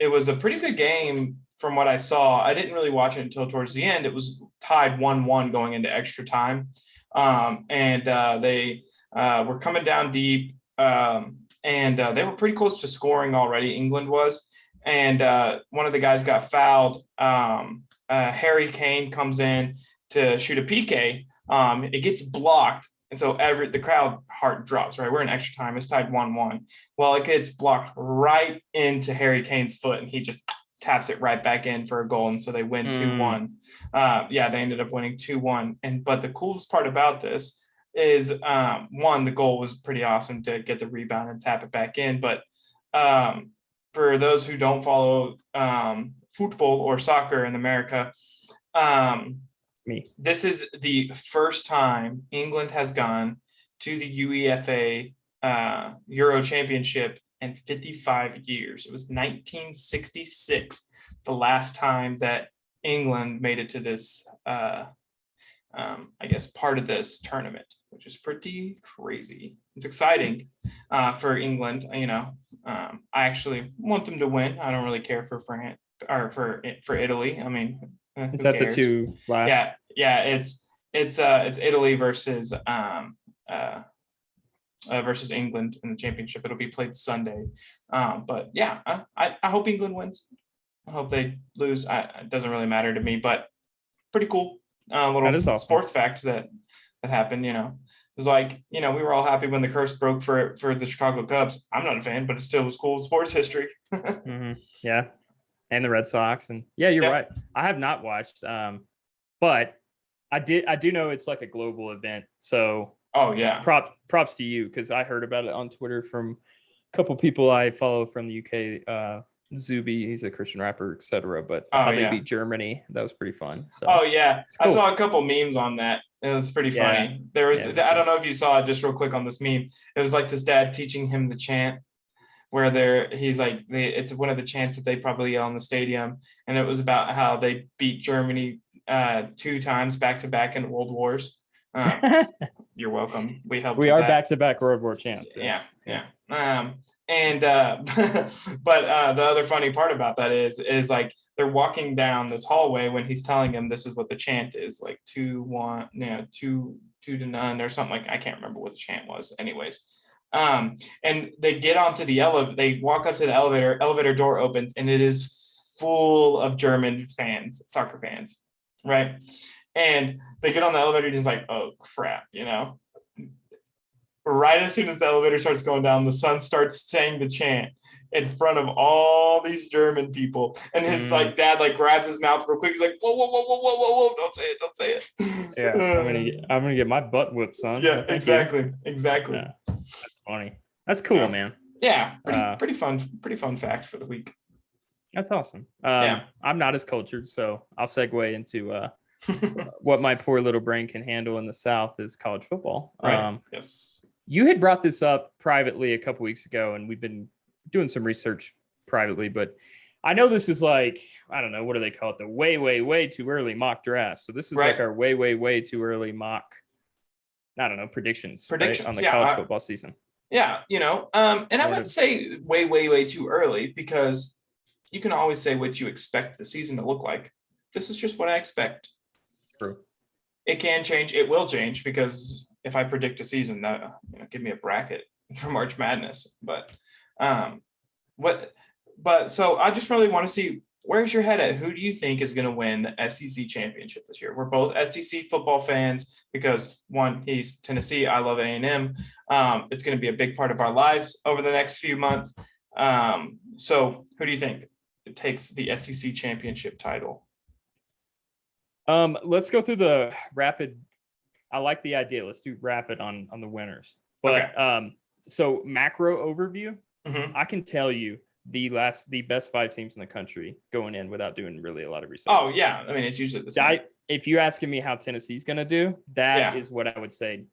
It was a pretty good game from what I saw. I didn't really watch it until towards the end. It was tied 1-1 going into extra time. And they were coming down deep, and they were pretty close to scoring already. England was. And one of the guys got fouled. Harry Kane comes in to shoot a PK, It gets blocked. And so the crowd heart drops, right? We're in extra time. It's tied 1-1. Well, it gets blocked right into Harry Kane's foot, and he just taps it right back in for a goal. And so they win 2-1. They ended up winning 2-1. But the coolest part about this is one, the goal was pretty awesome to get the rebound and tap it back in. But for those who don't follow football or soccer in America, this is the first time England has gone to the UEFA Euro Championship in 55 years. It was 1966, the last time that England made it to this, I guess, part of this tournament, which is pretty crazy. It's exciting for England. I actually want them to win. I don't really care for France or for Italy. I mean, is that cares? The two last? Yeah. It's Italy versus England in the championship. It'll be played Sunday. But yeah, I hope England wins. I hope they lose. It doesn't really matter to me, but pretty cool. Little awesome. Sports fact that happened. It was like, we were all happy when the curse broke for the Chicago Cubs. I'm not a fan, but it still was cool sports history. Yeah. And the Red Sox. And you're right. I have not watched, but I do know it's like a global event. So props to you, because I heard about it on Twitter from a couple people I follow from the UK. Zuby, he's a Christian rapper, etc. But how they beat Germany, that was pretty fun. So cool. I saw a couple memes on that. It was pretty funny. There was I don't know if you saw it, just real quick on this meme. It was like this dad teaching him the chant, where he's like, it's one of the chants that they probably yell in the stadium, and it was about how they beat Germany 2 times back to back in world wars. You're welcome. We helped. We are back to back World War champs. Yeah. But the other funny part about that is like they're walking down this hallway when he's telling him this is what the chant is, like 2-1, 2 to none or something. Like, I can't remember what the chant was. Anyways, and they get onto the elevator. They walk up to the elevator. Elevator door opens, and it is full of German fans, soccer fans, right? And they get on the elevator, and he's like, "Oh crap," Right as soon as the elevator starts going down, the son starts saying the chant in front of all these German people, and his dad grabs his mouth real quick. He's like, "Whoa! Don't say it! Yeah, I'm gonna get my butt whipped, son." Yeah, exactly. Yeah, that's funny. That's cool, man. Yeah, pretty fun fact for the week. That's awesome. I'm not as cultured, so I'll segue into what my poor little brain can handle in the South is college football. Right. Yes. You had brought this up privately a couple weeks ago, and we've been doing some research privately, but I know this is like, I don't know, what do they call it? The way too early mock draft. So this is like our way too early mock, I don't know, predictions right, on the college football season. Yeah. And I wouldn't say way too early, because you can always say what you expect the season to look like. This is just what I expect. True. It can change. It will change, because if I predict a season, give me a bracket for March Madness. But so I just really want to see, where's your head at? Who do you think is going to win the SEC championship this year? We're both SEC football fans, because one, he's Tennessee. I love A&M. It's going to be a big part of our lives over the next few months. So who do you think takes the SEC championship title? Let's go through the rapid. I like the idea. Let's do rapid on the winners. But so macro overview, I can tell you the best 5 teams in the country going in without doing really a lot of research. Oh yeah, I mean, it's usually the same. If you're asking me how Tennessee's going to do, that is what I would say.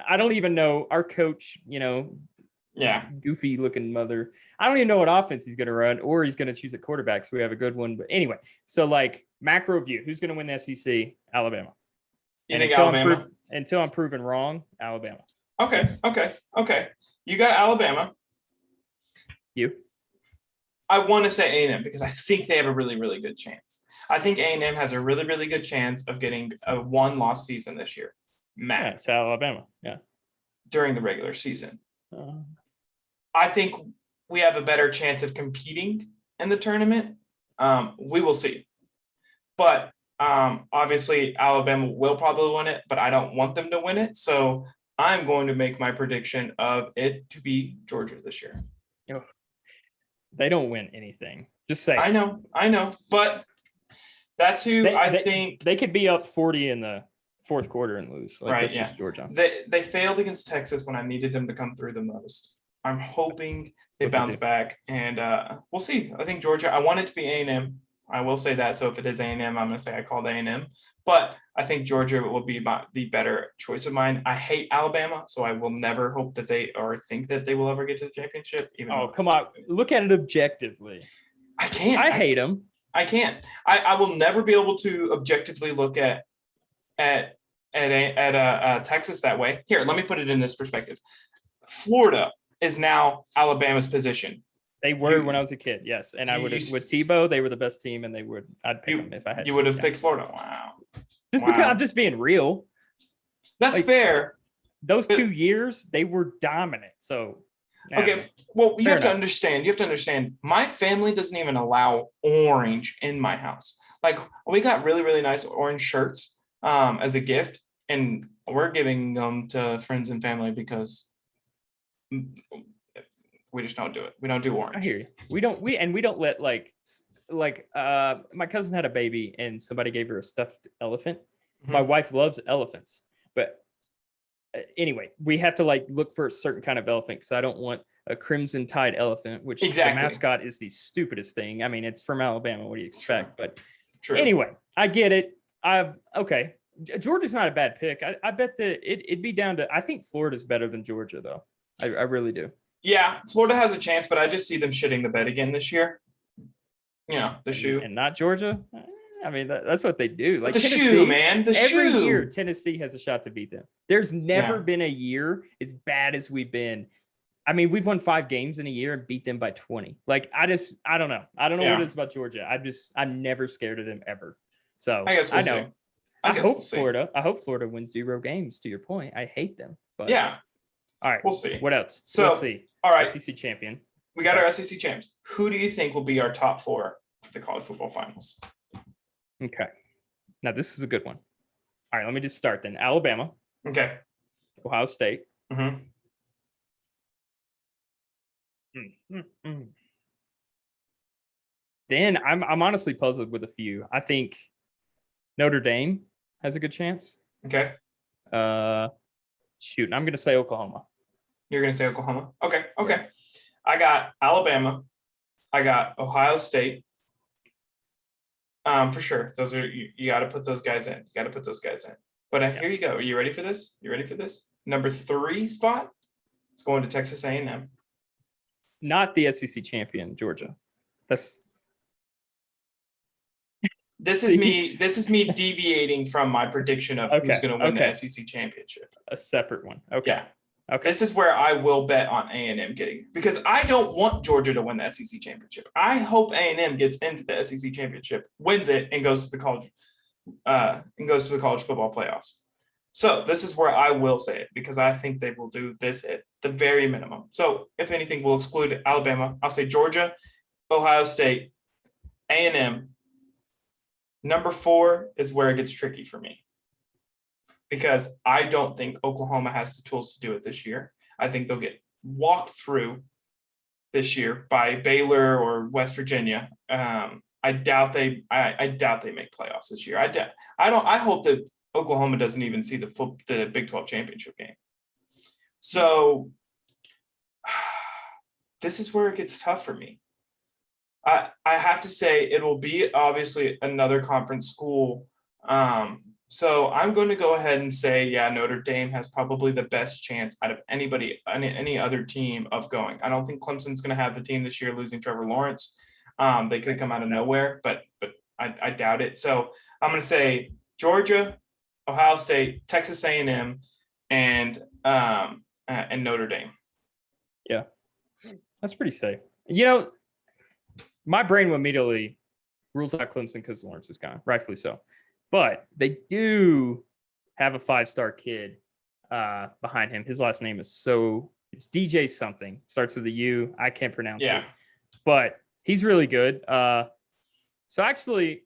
I don't even know our coach. Goofy looking mother. I don't even know what offense he's going to run, or he's going to choose a quarterback. So we have a good one. But anyway, so like macro view, who's going to win the SEC? Alabama. You think Alabama? Until I'm proven wrong, Alabama. Okay. You got Alabama. You? I want to say A&M, because I think they have a really, really good chance. I think A&M has a really, really good chance of getting a 1-loss season this year. Max. It's Alabama. Yeah. During the regular season. I think we have a better chance of competing in the tournament. We will see. But Obviously, Alabama will probably win it, but I don't want them to win it. So I'm going to make my prediction of it to be Georgia this year. Oh, they don't win anything. Just say it. I know, but that's who I think they could be up 40 in the fourth quarter and lose. Like, right, that's yeah. just Georgia. They failed against Texas when I needed them to come through the most. I'm hoping they bounce back, and we'll see. I think Georgia. I want it to be A&M. I will say that. So if it is A&M, I'm going to say I called A&M. But I think Georgia will be the better choice of mine. I hate Alabama, so I will never hope that they or think that they will ever get to the championship. Come on, look at it objectively. I can't. I hate them. I can't. I will never be able to objectively look at Texas that way. Here, let me put it in this perspective. Florida is now Alabama's position. They were when I was a kid, yes. And I would have with Tebow, they were the best team, and I'd pick them if I had. You would have picked Florida. Wow. Just because I'm just being real. That's fair. Those 2 years, they were dominant. So okay. Well, you have to understand. My family doesn't even allow orange in my house. Like, we got really, really nice orange shirts as a gift, and we're giving them to friends and family because we just don't do it. We don't do orange. I hear you. We don't let like my cousin had a baby and somebody gave her a stuffed elephant. Mm-hmm. My wife loves elephants, but anyway, we have to like look for a certain kind of elephant because I don't want a crimson tide elephant, which the mascot is the stupidest thing. I mean, it's from Alabama. What do you expect? But anyway, I get it. Okay. Georgia's not a bad pick. I bet that it'd be down to. I think Florida's better than Georgia, though. I really do. Yeah, Florida has a chance, but I just see them shitting the bed again this year. You know, the shoe. And not Georgia? I mean, that's what they do. Like the Tennessee, shoe, man. Every year, Tennessee has a shot to beat them. There's never been a year as bad as we've been. I mean, we've won 5 games in a year and beat them by 20. Like, I don't know. I don't know what it is about Georgia. I'm never scared of them ever. So I guess we'll see. I hope Florida wins 0 games, to your point. I hate them. But yeah. All right. We'll see. What else? So, let's see. All right. SEC champion. We got our SEC champs. Who do you think will be our top 4 for the college football finals? Okay. Now, this is a good one. All right. Let me just start then. Alabama. Okay. Ohio State. Mm-hmm. Then I'm honestly puzzled with a few. I think Notre Dame has a good chance. Okay. Shoot, I'm going to say Oklahoma. You're going to say Oklahoma? Okay. Yeah. I got Alabama. I got Ohio State. For sure. Those are you got to put those guys in. But here you go. Are you ready for this? Number 3 spot is going to Texas A&M. Not the SEC champion, Georgia. This is me deviating from my prediction of who's going to win the SEC championship. A separate one. Okay. Yeah. Okay. This is where I will bet on A&M getting, because I don't want Georgia to win the SEC championship. I hope A&M gets into the SEC championship, wins it, and goes to the college football playoffs. So this is where I will say it, because I think they will do this at the very minimum. So if anything, we'll exclude Alabama. I'll say Georgia, Ohio State, A&M. Number 4 is where it gets tricky for me, because I don't think Oklahoma has the tools to do it this year. I think they'll get walked through this year by Baylor or West Virginia. I doubt they make playoffs this year. I hope that Oklahoma doesn't even see the Big 12 championship game. So this is where it gets tough for me. I have to say it will be obviously another conference school. So I'm going to go ahead and say, Notre Dame has probably the best chance out of any other team of going. I don't think Clemson's going to have the team this year, losing Trevor Lawrence. They could come out of nowhere, but I doubt it. So I'm going to say Georgia, Ohio State, Texas A&M, and Notre Dame. Yeah, that's pretty safe. You know, my brain immediately rules out Clemson because Lawrence is gone, rightfully so. But they do have a 5-star kid behind him. His last name is it's DJ something. Starts with a U. I can't pronounce it. But he's really good. So actually,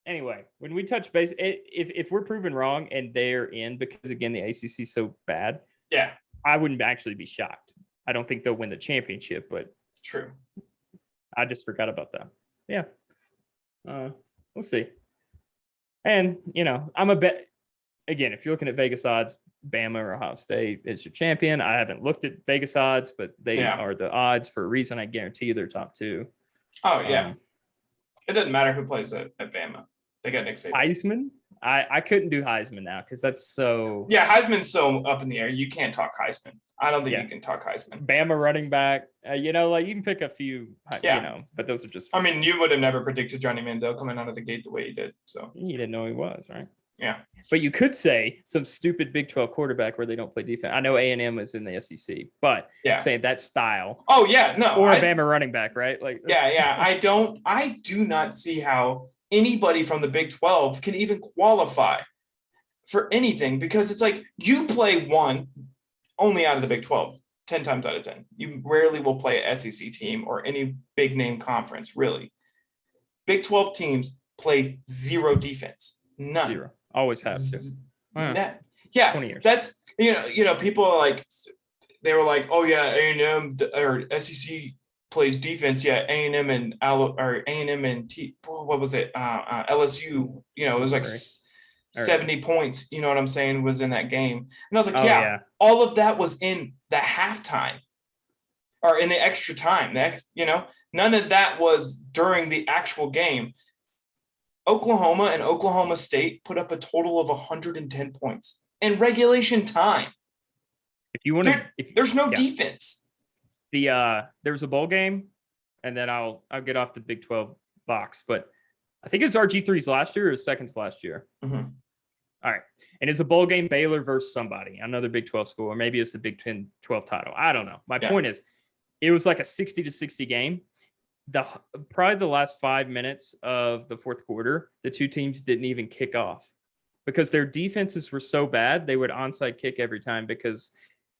anyway, when we touch base, if we're proven wrong and they're in, because again the ACC is so bad, Yeah, I wouldn't actually be shocked. I don't think they'll win the championship, but true. I just forgot about that. Yeah, we'll see. And I'm a bet. Again, if you're looking at Vegas odds, Bama or Ohio State is your champion. I haven't looked at Vegas odds, but they are the odds for a reason. I guarantee you they're top two. Oh yeah. It doesn't matter who plays at Bama. They got Nick Saban. Heisman? I couldn't do Heisman now because that's so. Yeah, Heisman's so up in the air. You can't talk Heisman. I don't think you can talk Heisman. Bama running back. You can pick a few. But those are just. I mean, you would have never predicted Johnny Manziel coming out of the gate the way he did. So you didn't know he was, right? Yeah. But you could say some stupid Big 12 quarterback where they don't play defense. I know A&M is in the SEC, but I'm saying that style. Oh yeah, no. Or a Bama running back, right? Like yeah. I do not see how anybody from the Big 12 can even qualify for anything, because it's like you play one only out of the Big 12 10 times out of 10. You rarely will play an SEC team or any big name conference, really. Big 12 teams play zero defense. None. Zero. Always have to. Yeah, 20 years. That's people are like, they were like, oh yeah, A&M or SEC plays defense. Yeah, A&M and what was it? LSU. It was like 70 points. You know what I'm saying? Was in that game, and I was like, all of that was in the halftime or in the extra time. None of that was during the actual game. Oklahoma and Oklahoma State put up a total of 110 points in regulation time. If you want to, there's no defense. There was a bowl game, and then I'll get off the Big 12 box, but I think it was RG3's last year or his second to last year. Mm-hmm. All right, and it's a bowl game, Baylor versus somebody, another Big 12 school, or maybe it's the Big 12 title. I don't know. My point is, it was like a 60-60 game. Probably the last 5 minutes of the fourth quarter, the two teams didn't even kick off because their defenses were so bad. They would onside kick every time, because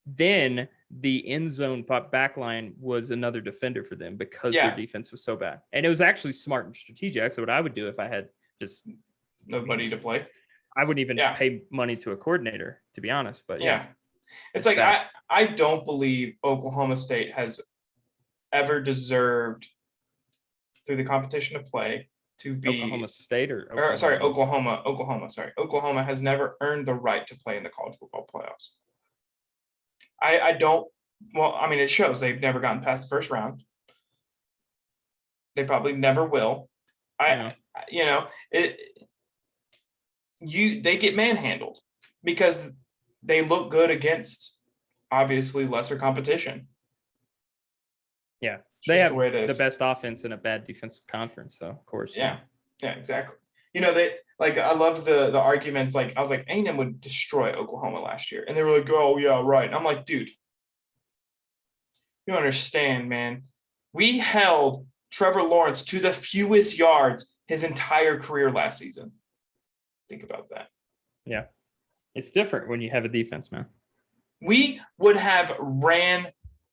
then the end zone back line was another defender for them because their defense was so bad. And it was actually smart and strategic. That's what I would do if I had just nobody to play. I wouldn't even pay money to a coordinator, to be honest. But it's like I don't believe Oklahoma State has ever deserved, through the competition of play, to be Oklahoma State Oklahoma has never earned the right to play in the college football playoffs. I don't. Well, I mean, it shows they've never gotten past the first round. They probably never will. They get manhandled because they look good against obviously lesser competition. Yeah. They have the best offense in a bad defensive conference, so of course. Yeah, exactly. I loved the arguments. Like, I was like, A&M would destroy Oklahoma last year, and they were like, oh yeah, right. And I'm like, dude, you don't understand, man. We held Trevor Lawrence to the fewest yards his entire career last season. Think about that. Yeah, it's different when you have a defense, man. We would have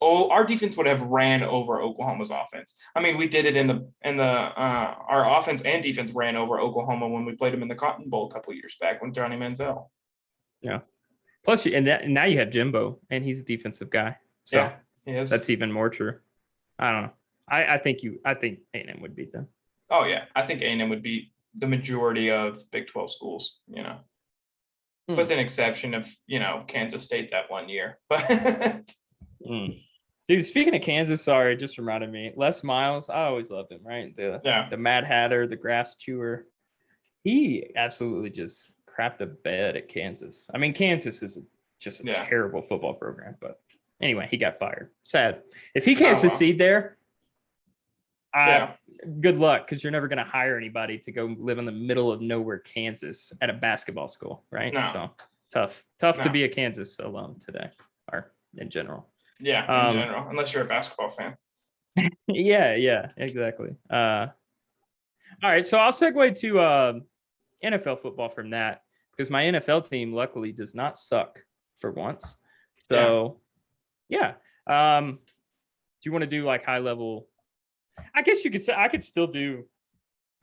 our defense would have ran over Oklahoma's offense. I mean, we did it in the our offense and defense ran over Oklahoma when we played them in the Cotton Bowl a couple of years back with Johnny Manziel. Yeah. Plus, now you have Jimbo, and he's a defensive guy. So that's even more true. I don't know. I think A&M would beat them. Oh yeah, I think A&M would beat the majority of Big 12 schools. With an exception of Kansas State that one year, but. Dude, speaking of Kansas, sorry, it just reminded me. Les Miles, I always loved him, right? The Mad Hatter, the grass chewer. He absolutely just crapped the bed at Kansas. I mean, Kansas is just a terrible football program, but anyway, he got fired. Sad. If he can't succeed there, good luck, because you're never going to hire anybody to go live in the middle of nowhere, Kansas, at a basketball school, right? No. So tough to be a Kansas alum today, or in general. Yeah, in general, unless you're a basketball fan. Yeah, exactly. All right, so I'll segue to NFL football from that, because my NFL team luckily does not suck for once. So, do you want to do like high level? I guess you could say I could still do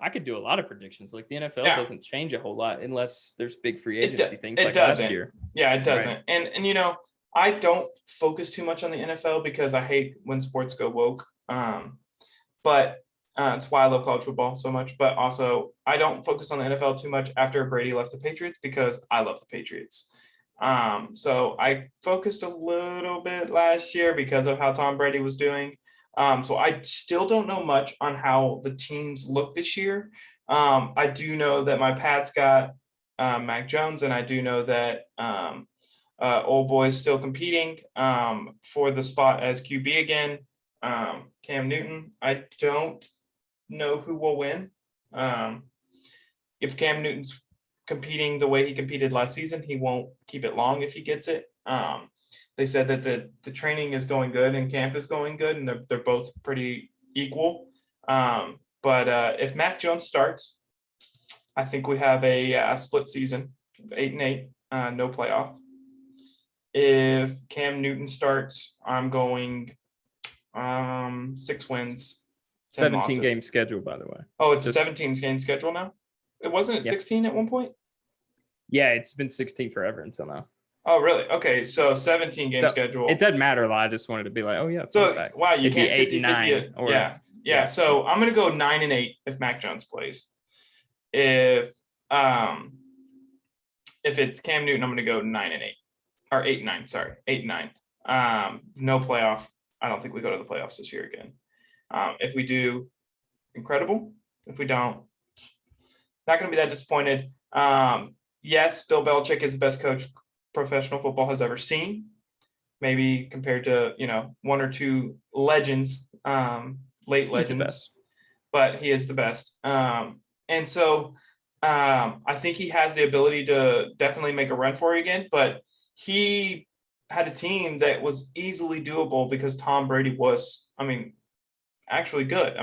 I could do a lot of predictions. Like the NFL Yeah. doesn't change a whole lot unless there's big free It, agency things it like doesn't. last year. Yeah, it doesn't. Right. And you know, I don't focus too much on the NFL because I hate when sports go woke. But it's why I love college football so much. But also, I don't focus on the NFL too much after Brady left the Patriots because I love the Patriots. So I focused a little bit last year because of how Tom Brady was doing. So I still don't know much on how the teams look this year. I do know that my Pats got Mac Jones, and I do know that old boy's still competing for the spot as QB again. Cam Newton. I don't know who will win. If Cam Newton's competing the way he competed last season, he won't keep it long if he gets it. They said that the training is going good and camp is going good, and they're both pretty equal. But if Mac Jones starts, I think we have a split season, 8-8, no playoff. If Cam Newton starts, I'm going 6 wins, 17 game schedule, by the way. Oh, it's a 17 game schedule now? It wasn't at 16 at one point? Yeah, it's been 16 forever until now. Oh, really? Okay, so 17 game schedule. It doesn't matter a lot. I just wanted to be like, oh yeah. So wow, you can't 50-50. Yeah. So I'm gonna go 9-8 if Mac Jones plays. If it's Cam Newton, I'm gonna go 9-8 or 8-9. Sorry, 8-9. No playoff. I don't think we go to the playoffs this year again. If we do, incredible. If we don't, not going to be that disappointed. Yes, Bill Belichick is the best coach professional football has ever seen. Maybe compared to, one or two legends, late legends, but he is the best. And so I think he has the ability to definitely make a run for it again, but he had a team that was easily doable because Tom Brady was, actually good.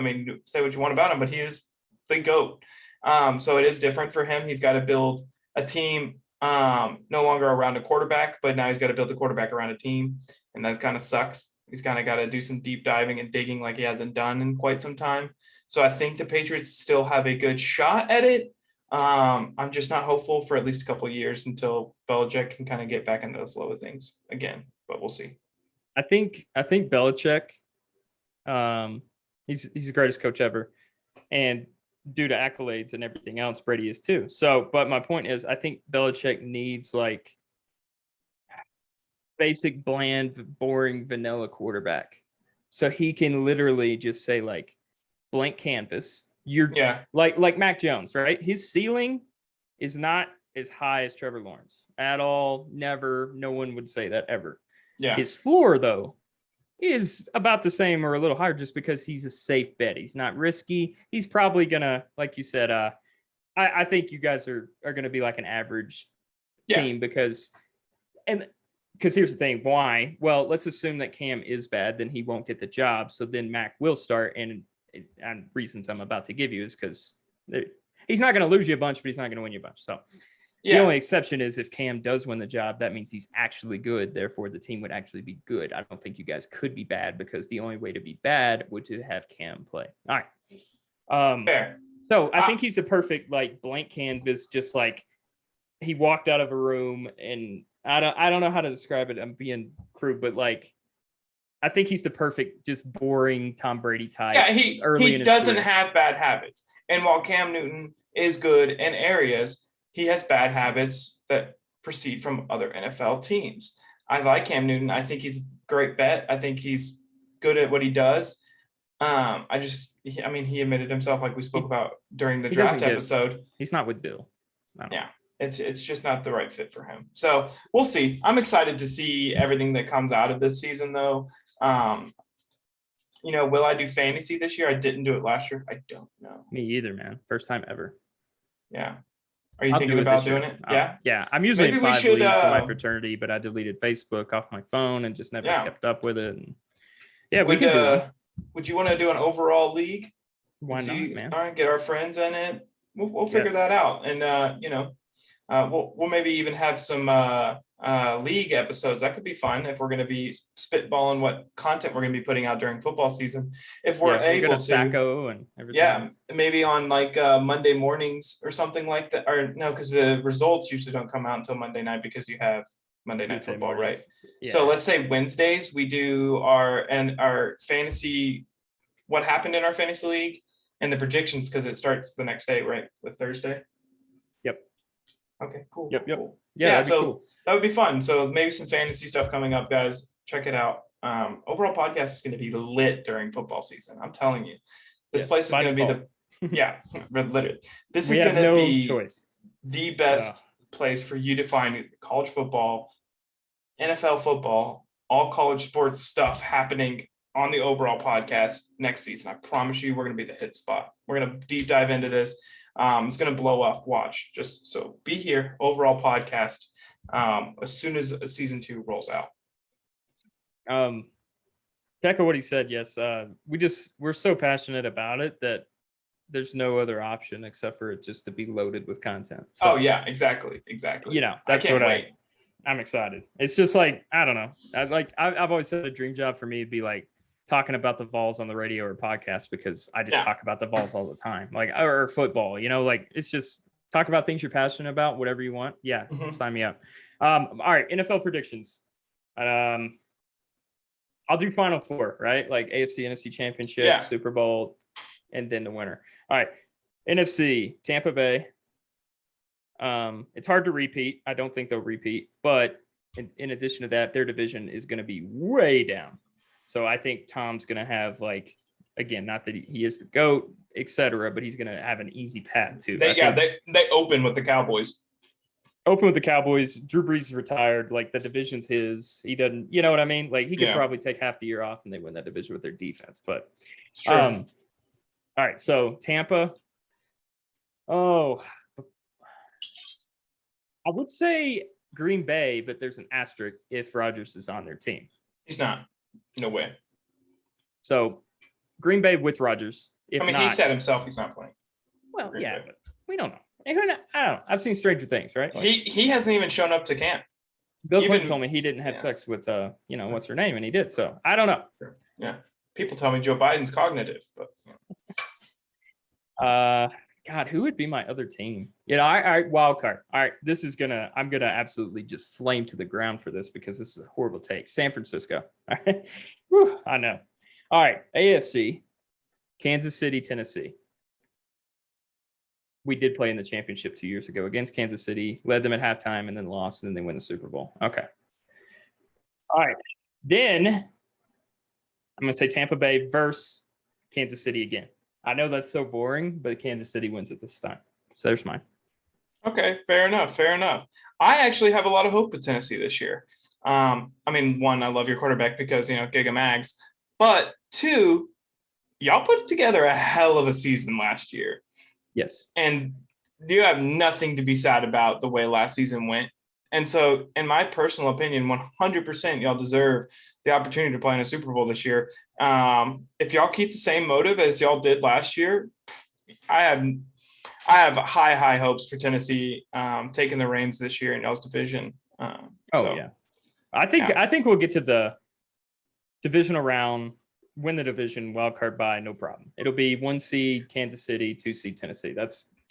Say what you want about him, but he is the GOAT. So it is different for him. He's got to build a team no longer around a quarterback, but now he's got to build a quarterback around a team. And that kind of sucks. He's kind of got to do some deep diving and digging like he hasn't done in quite some time. So I think the Patriots still have a good shot at it. I'm just not hopeful for at least a couple of years until Belichick can kind of get back into the flow of things again, but we'll see. I think Belichick, he's the greatest coach ever, and due to accolades and everything else, Brady is too. So, but my point is, I think Belichick needs like basic, bland, boring, vanilla quarterback, so he can literally just say like blank canvas. Like Mac Jones, right? His ceiling is not as high as Trevor Lawrence at all. Never. No one would say that ever. Yeah. His floor, though, is about the same or a little higher just because he's a safe bet. He's not risky. He's probably going to, like you said, I think you guys are going to be like an average team because here's the thing. Why? Well, let's assume that Cam is bad, then he won't get the job. So then Mac will start, and reasons I'm about to give you is because he's not going to lose you a bunch, but he's not going to win you a bunch. So the only exception is if Cam does win the job, that means he's actually good. Therefore, the team would actually be good. I don't think you guys could be bad because the only way to be bad would to have Cam play. All right. Fair. So I think he's the perfect like blank canvas. Just like he walked out of a room, and I don't know how to describe it. I'm being crude, but like, I think he's the perfect, just boring Tom Brady type. Yeah, he doesn't have bad habits. And while Cam Newton is good in areas, he has bad habits that proceed from other NFL teams. I like Cam Newton. I think he's a great bet. I think he's good at what he does. He admitted himself, like we spoke about during the draft episode. He's not with Bill. Yeah. It's just not the right fit for him. So we'll see. I'm excited to see everything that comes out of this season, though. Will I do fantasy this year? I didn't do it last year. I don't know. Me either, man. First time ever. Yeah. Are you thinking about doing it? Yeah. Yeah. I'm usually in 5 leagues in my fraternity, but I deleted Facebook off my phone and just never kept up with it. And we could do it. Would you want to do an overall league? Why not, man? All right, get our friends in it. We'll figure that out. And we'll maybe even have some league episodes. That could be fun if we're going to be spitballing what content we're going to be putting out during football season. If we're we'll get able a to, Sacco and everything. yeah, maybe on like Monday mornings or something like that. Or no, because the results usually don't come out until Monday night because you have Monday Night Tuesday Football, mornings. right? Yeah. So let's say Wednesdays we do our fantasy, what happened in our fantasy league and the predictions, because it starts the next day, right? With Thursday. Yep. Okay, cool. Yep. Cool. Yeah, that'd be so cool. that would be fun. So maybe some fantasy stuff coming up, guys. Check it out. Overall podcast is going to be lit during football season. I'm telling you, this place is going to be literally. This is going to be choice. The best place for you to find college football, NFL football, all college sports stuff happening on the overall podcast next season. I promise you, we're going to be the hit spot. We're going to deep dive into this. It's going to blow up. Watch. Just so be here. Overall podcast as soon as season 2 rolls out. Echo what he said. Yes, we're so passionate about it that there's no other option except for it just to be loaded with content. So, oh yeah, exactly. That's what I'm excited. It's just like, I don't know. I've always said a dream job for me would be like talking about the Vols on the radio or podcast, because I just talk about the Vols all the time, like, or football, like it's just talk about things you're passionate about, whatever you want. Yeah. Sign me up. All right. NFL predictions. I'll do Final Four, right? Like AFC, NFC Championship, Super Bowl, and then the winner. All right. NFC, Tampa Bay. It's hard to repeat. I don't think they'll repeat, but in addition to that, their division is going to be way down. So I think Tom's going to have, like, again, not that he is the GOAT, etc., but he's going to have an easy path too. They open with the Cowboys. Open with the Cowboys. Drew Brees is retired. Like, the division's his. He doesn't, you know what I mean? Like, he could probably take half the year off and they win that division with their defense. But all right. So Tampa. Oh, I would say Green Bay, but there's an asterisk if Rodgers is on their team. He's not. No way. So Green Bay with Rodgers. If not, he said himself he's not playing. Well, Green Bay. But we don't know. I don't know. I've seen stranger things, right? Like, he hasn't even shown up to camp. Bill Clinton told me he didn't have sex with what's her name, and he did. So I don't know. Yeah. People tell me Joe Biden's cognitive, but God, who would be my other team? All right, wild card. All right, I'm gonna absolutely just flame to the ground for this because this is a horrible take. San Francisco. All right. Whew, I know. All right, AFC, Kansas City, Tennessee. We did play in the championship 2 years ago against Kansas City, led them at halftime and then lost, and then they win the Super Bowl. Okay. All right. Then I'm going to say Tampa Bay versus Kansas City again. I know that's so boring, but Kansas City wins it this time. So there's mine. Okay, fair enough. I actually have a lot of hope with Tennessee this year. One, I love your quarterback because, Giga Mags. But two, y'all put together a hell of a season last year. Yes. And you have nothing to be sad about the way last season went. And so, in my personal opinion, 100% y'all deserve the opportunity to play in a Super Bowl this year. If y'all keep the same motive as y'all did last year, I have high hopes for Tennessee taking the reins this year in y'all's division. Yeah. I think we'll get to the divisional round, win the division, wild card bye, no problem. It'll be 1 seed Kansas City, 2 seed Tennessee.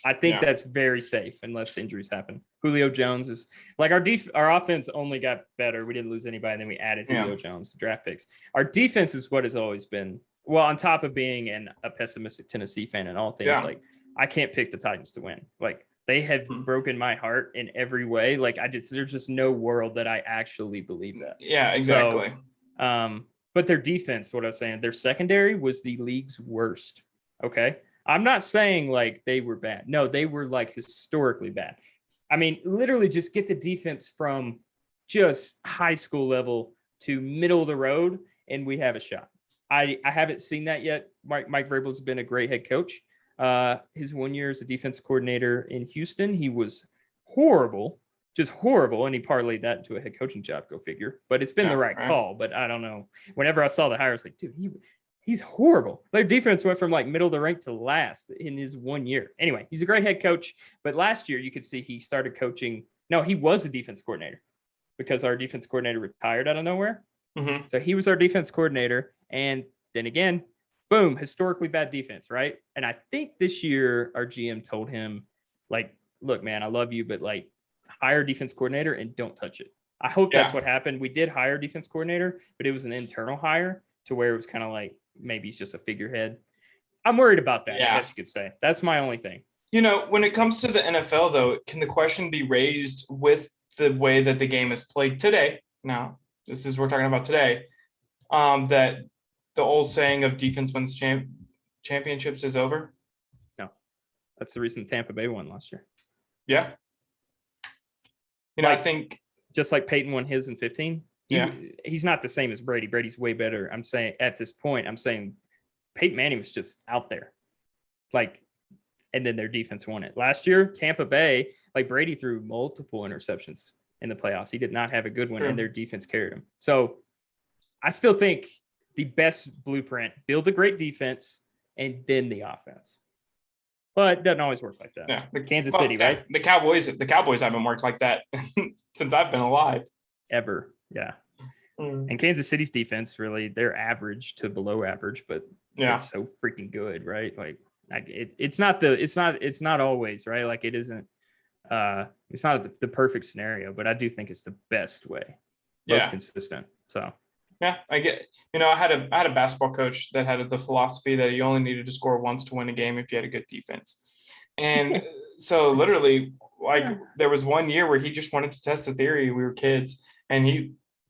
I think that's very safe unless injuries happen. Julio Jones is like our offense only got better. We didn't lose anybody, and then we added Julio Jones, draft picks. Our defense is what has always been. Well, on top of being a pessimistic Tennessee fan and all things, like, I can't pick the Titans to win. Like, they have broken my heart in every way. Like, there's just no world that I actually believe that. Yeah, exactly. So, but their defense, what I was saying, their secondary was the league's worst. Okay. I'm not saying like they were bad. No, they were like historically bad. Literally just get the defense from just high school level to middle of the road, and we have a shot. I haven't seen that yet. Mike Vrabel's been a great head coach. His 1 year as a defense coordinator in Houston, he was horrible, just horrible, and he parlayed that into a head coaching job. Go figure. But it's been the right call. But I don't know. Whenever I saw the hire, I was like, dude, He's horrible. Their defense went from like middle of the rank to last in his 1 year. Anyway, he's a great head coach. But last year, you could see he started coaching. No, he was a defense coordinator because our defense coordinator retired out of nowhere. Mm-hmm. So he was our defense coordinator. And then again, boom, historically bad defense, right? And I think this year our GM told him, like, look, man, I love you, but like hire defense coordinator and don't touch it. I hope that's what happened. We did hire defense coordinator, but it was an internal hire to where it was kind of like maybe he's just a figurehead. I'm worried about that, I guess you could say. That's my only thing. You know, when it comes to the NFL, though, can the question be raised with the way that the game is played today? Now, this is we're talking about today. That the old saying of defense wins championships is over. No, that's the reason Tampa Bay won last year. Yeah. You know, I think just like Peyton won his in 15. He's not the same as Brady. Brady's way better. I'm saying at this point, Peyton Manning was just out there. Like, and then their defense won it. Last year, Tampa Bay, like Brady threw multiple interceptions in the playoffs. He did not have a good one, and their defense carried him. So I still think the best blueprint, build a great defense, and then the offense. But it doesn't always work like that. Yeah. Kansas City, right? The Cowboys haven't worked like that since I've been alive. Ever. Yeah. And Kansas City's defense, really, they're average to below average, but they're so freaking good, right? Like it's not always, right? Like it's not the perfect scenario, but I do think it's the best way, most consistent. So yeah, I get. You know, I had a basketball coach that had the philosophy that you only needed to score once to win a game if you had a good defense, and so literally, like there was 1 year where he just wanted to test the theory. We were kids, and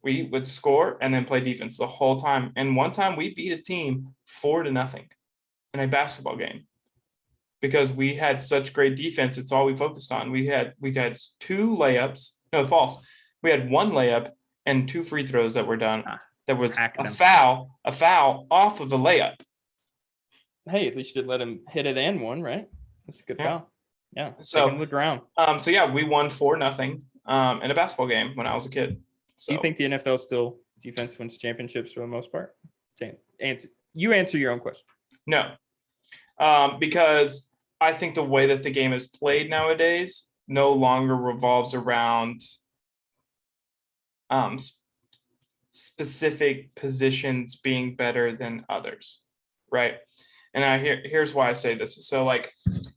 we would score and then play defense the whole time. And one time we beat a team 4-0 in a basketball game because we had such great defense. It's all we focused on. We had 2 layups. No, false. We had 1 layup and 2 free throws that were done. That was a foul off of a layup. Hey, at least you did let him hit it and one, right? That's a good foul. Yeah. So look around. So yeah, we won 4-0 in a basketball game when I was a kid. So do you think the NFL still defense wins championships for the most part? You answer your own question. No, because I think the way that the game is played nowadays no longer revolves around specific positions being better than others, right? And here's why I say this. So like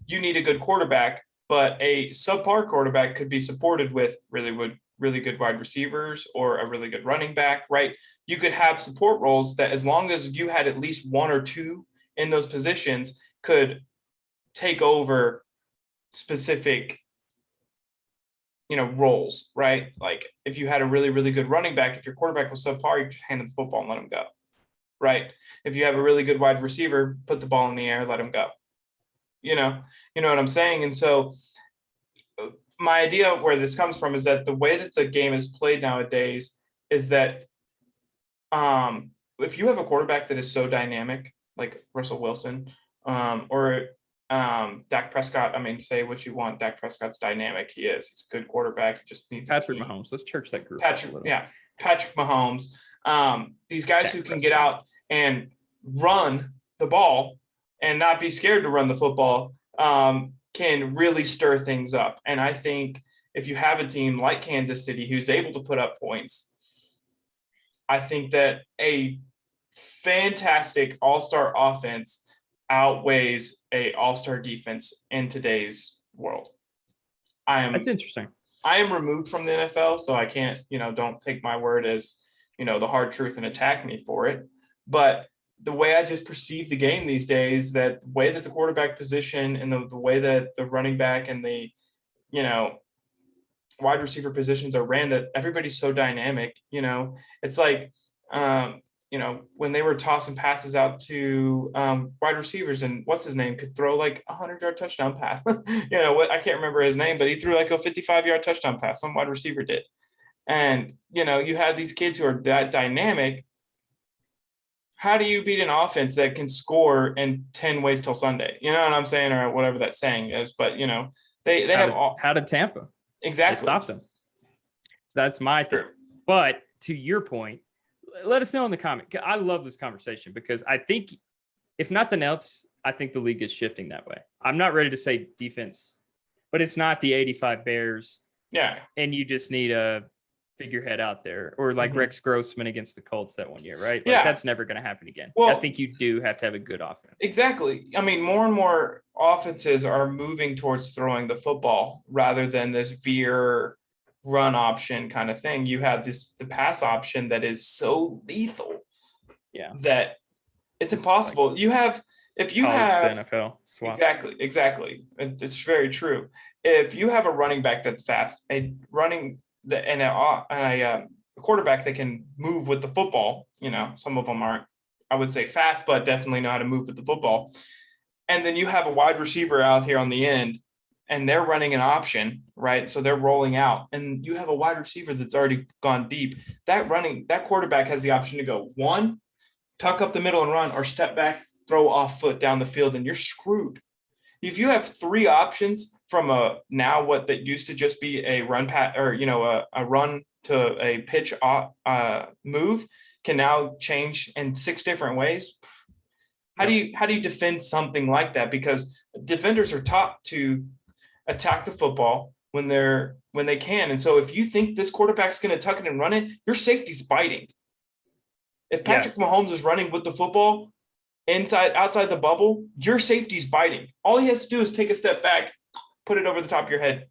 you need a good quarterback, but a subpar quarterback could be supported with really good wide receivers or a really good running back, right? You could have support roles that as long as you had at least 1 or 2 in those positions could take over specific, roles, right? Like if you had a really, really good running back, if your quarterback was subpar, you just hand him the football and let him go, right? If you have a really good wide receiver, put the ball in the air, let him go. You know what I'm saying? And so my idea where this comes from is that the way that the game is played nowadays is that if you have a quarterback that is so dynamic, like Russell Wilson, or Dak Prescott, I mean, say what you want. Dak Prescott's dynamic. He is. He's a good quarterback. He just needs Patrick Mahomes. Let's church that group. Patrick Mahomes. These guys who can get out and run the ball and not be scared to run the football can really stir things up. And I think if you have a team like Kansas City who's able to put up points, I think that a fantastic all-star offense outweighs a all-star defense in today's world. That's interesting. I am removed from the NFL, so I can't, don't take my word as, the hard truth and attack me for it. But the way I just perceive the game these days, that the way that the quarterback position and the way that the running back and the, wide receiver positions are ran, that everybody's so dynamic, it's like, when they were tossing passes out to wide receivers and what's his name could throw like a 100-yard touchdown pass. I can't remember his name, but he threw like a 55-yard touchdown pass. Some wide receiver did. And, you have these kids who are that dynamic. How do you beat an offense that can score in 10 ways till Sunday? You know what I'm saying? Or whatever that saying is, but they have all. How did Tampa? Exactly. They stopped them. So that's my thing. But to your point, let us know in the comment. I love this conversation because I think, if nothing else, I think the league is shifting that way. I'm not ready to say defense, but it's not the 85 Bears. Yeah. And you just need a figurehead out there, or like Rex Grossman against the Colts that one year, right? Like that's never going to happen again. Well, I think you do have to have a good offense. Exactly. I mean, more and more offenses are moving towards throwing the football rather than this veer run option kind of thing. You have the pass option that is so lethal. Yeah. That it's impossible. Like, if you have the NFL swap. Exactly. It's very true. If you have a running back that's fast, a quarterback that can move with the football, some of them aren't, I would say, fast, but definitely know how to move with the football. And then you have a wide receiver out here on the end, and they're running an option, right? So they're rolling out, and you have a wide receiver that's already gone deep. That quarterback has the option to go one, tuck up the middle and run, or step back, throw off foot down the field, and you're screwed. If you have three options from what that used to just be a run pat, or a run to a pitch move, can now change in 6 different ways. How do you defend something like that? Because defenders are taught to attack the football when they can. And so if you think this quarterback's going to tuck it and run it, your safety's biting. If Patrick Mahomes is running with the football outside the bubble, your safety's biting. All he has to do is take a step back, put it over the top of your head.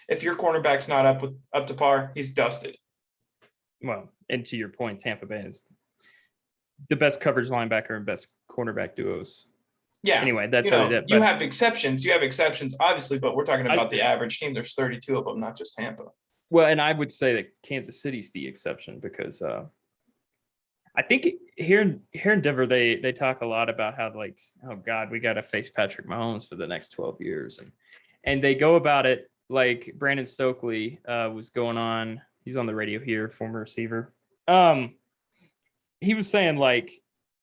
If your cornerback's not up to par, he's dusted. Well, and to your point, Tampa Bay is the best coverage linebacker and best cornerback duos. Yeah. Anyway, that's how they did. You have exceptions. You have exceptions, obviously, but we're talking about the average team. There's 32 of them, not just Tampa. Well, and I would say that Kansas City's the exception because I think here in Denver, they talk a lot about how, like, oh God, we got to face Patrick Mahomes for the next 12 years. And they go about it like Brandon Stokely was going on. He's on the radio here, former receiver. He was saying like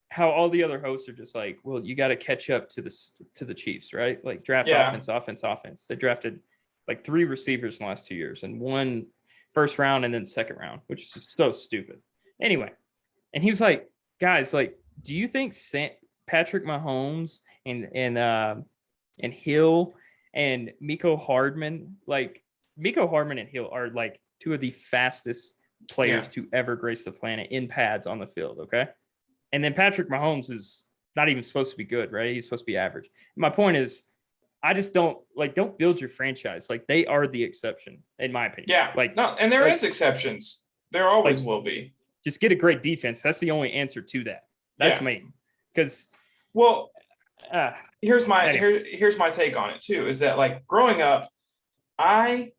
how all the other hosts are just like, well, you got to catch up to the Chiefs, right? Like draft offense. They drafted like 3 receivers in the last 2 years and 1 first round and then second round, which is just so stupid. Anyway. And he was like, guys, like, do you think Patrick Mahomes and Hill and Miko Hardman and Hill are like 2 of the fastest players to ever grace the planet in pads on the field, okay? And then Patrick Mahomes is not even supposed to be good, right? He's supposed to be average. My point is, I just don't build your franchise. Like, they are the exception, in my opinion. Yeah, and there is exceptions. There always will be. Just get a great defense. That's the only answer to that. That's me. Because, here's my take on it too. Is that, like, growing up, I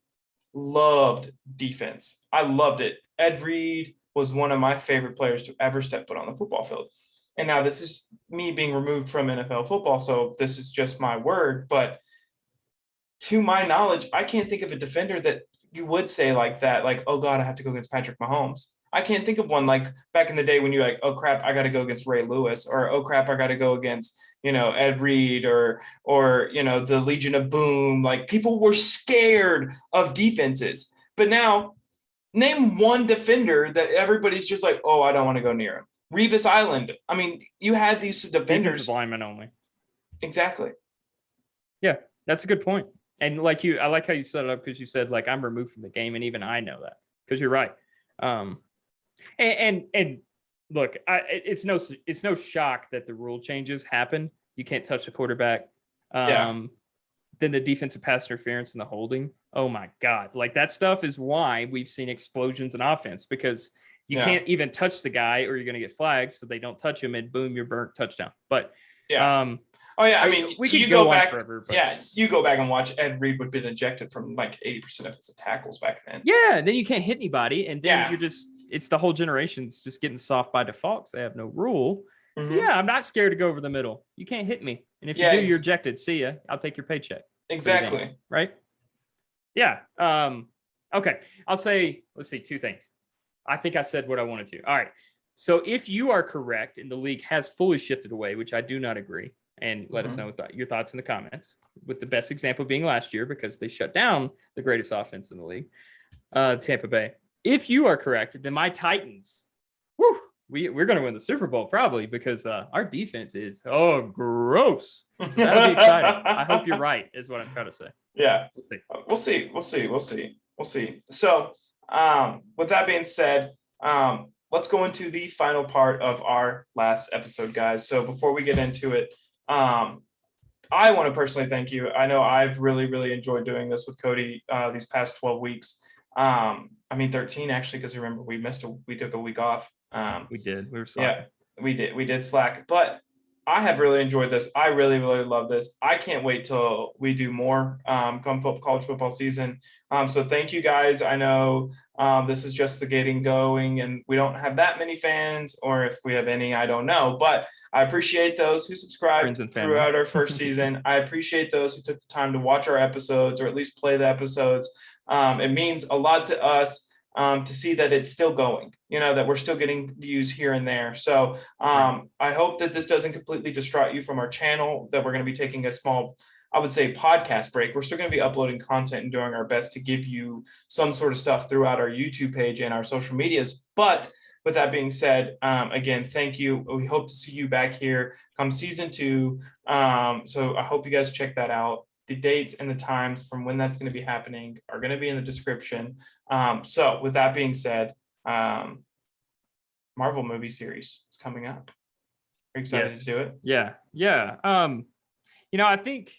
loved defense. I loved it. Ed Reed was one of my favorite players to ever step foot on the football field. And now this is me being removed from NFL football, so this is just my word. But to my knowledge, I can't think of a defender that you would say like that, like, oh God, I have to go against Patrick Mahomes. I can't think of one like back in the day when you're like, oh crap, I got to go against Ray Lewis, or oh crap, I got to go against, Ed Reed or the Legion of Boom. Like, people were scared of defenses. But now, name one defender that everybody's just like, oh, I don't want to go near him. Revis Island. I mean, you had these defenders. Linemen only. Exactly. Yeah, that's a good point. And I like how you set it up, because you said, like, I'm removed from the game, and even I know that, because you're right. And look, it's no shock that the rule changes happen. You can't touch the quarterback. Then the defensive pass interference and the holding. Oh my God. Like, that stuff is why we've seen explosions in offense, because you can't even touch the guy or you're going to get flagged. So they don't touch him and boom, you're burnt, touchdown. But I mean, we could go back forever. But. You go back and watch. Ed Reed would have been ejected from like 80% of his tackles back then. Yeah, then you can't hit anybody, and then it's the whole generation's just getting soft by default. They have no rule. Mm-hmm. So I'm not scared to go over the middle. You can't hit me, and if you do, you're ejected. See ya. I'll take your paycheck. Exactly. Right. Yeah. Okay. I'll say. Let's see. 2 things. I think I said what I wanted to. All right. So if you are correct and the league has fully shifted away, which I do not agree. And let us know your thoughts in the comments, with the best example being last year, because they shut down the greatest offense in the league, Tampa Bay. If you are correct, then my Titans whew, we're going to win the Super Bowl probably because our defense is gross. So that'll be exciting. I hope you're right, is what I'm trying to say. Yeah, We'll see. We'll see. So, with that being said, let's go into the final part of our last episode, guys. So before we get into it, I want to personally thank you. I know I've really, really enjoyed doing this with Cody these past 12 weeks. 13 actually, because remember we took a week off. We did. We were slacking. Yeah, we did slack, but I have really enjoyed this. I really, really love this. I can't wait till we do more come college football season. So thank you guys. I know this is just the getting going and we don't have that many fans, or if we have any, I don't know, but I appreciate those who subscribed throughout our first season. I appreciate those who took the time to watch our episodes or at least play the episodes. It means a lot to us to see that it's still going, that we're still getting views here and there. So I hope that this doesn't completely distract you from our channel, that we're going to be taking a small, I would say, podcast break. We're still going to be uploading content and doing our best to give you some sort of stuff throughout our YouTube page and our social medias. But with that being said, again, thank you. We hope to see you back here come season 2. So I hope you guys check that out. The dates and the times from when that's going to be happening are going to be in the description. So with that being said, Marvel movie series is coming up. Are you excited to do it? Yeah. I think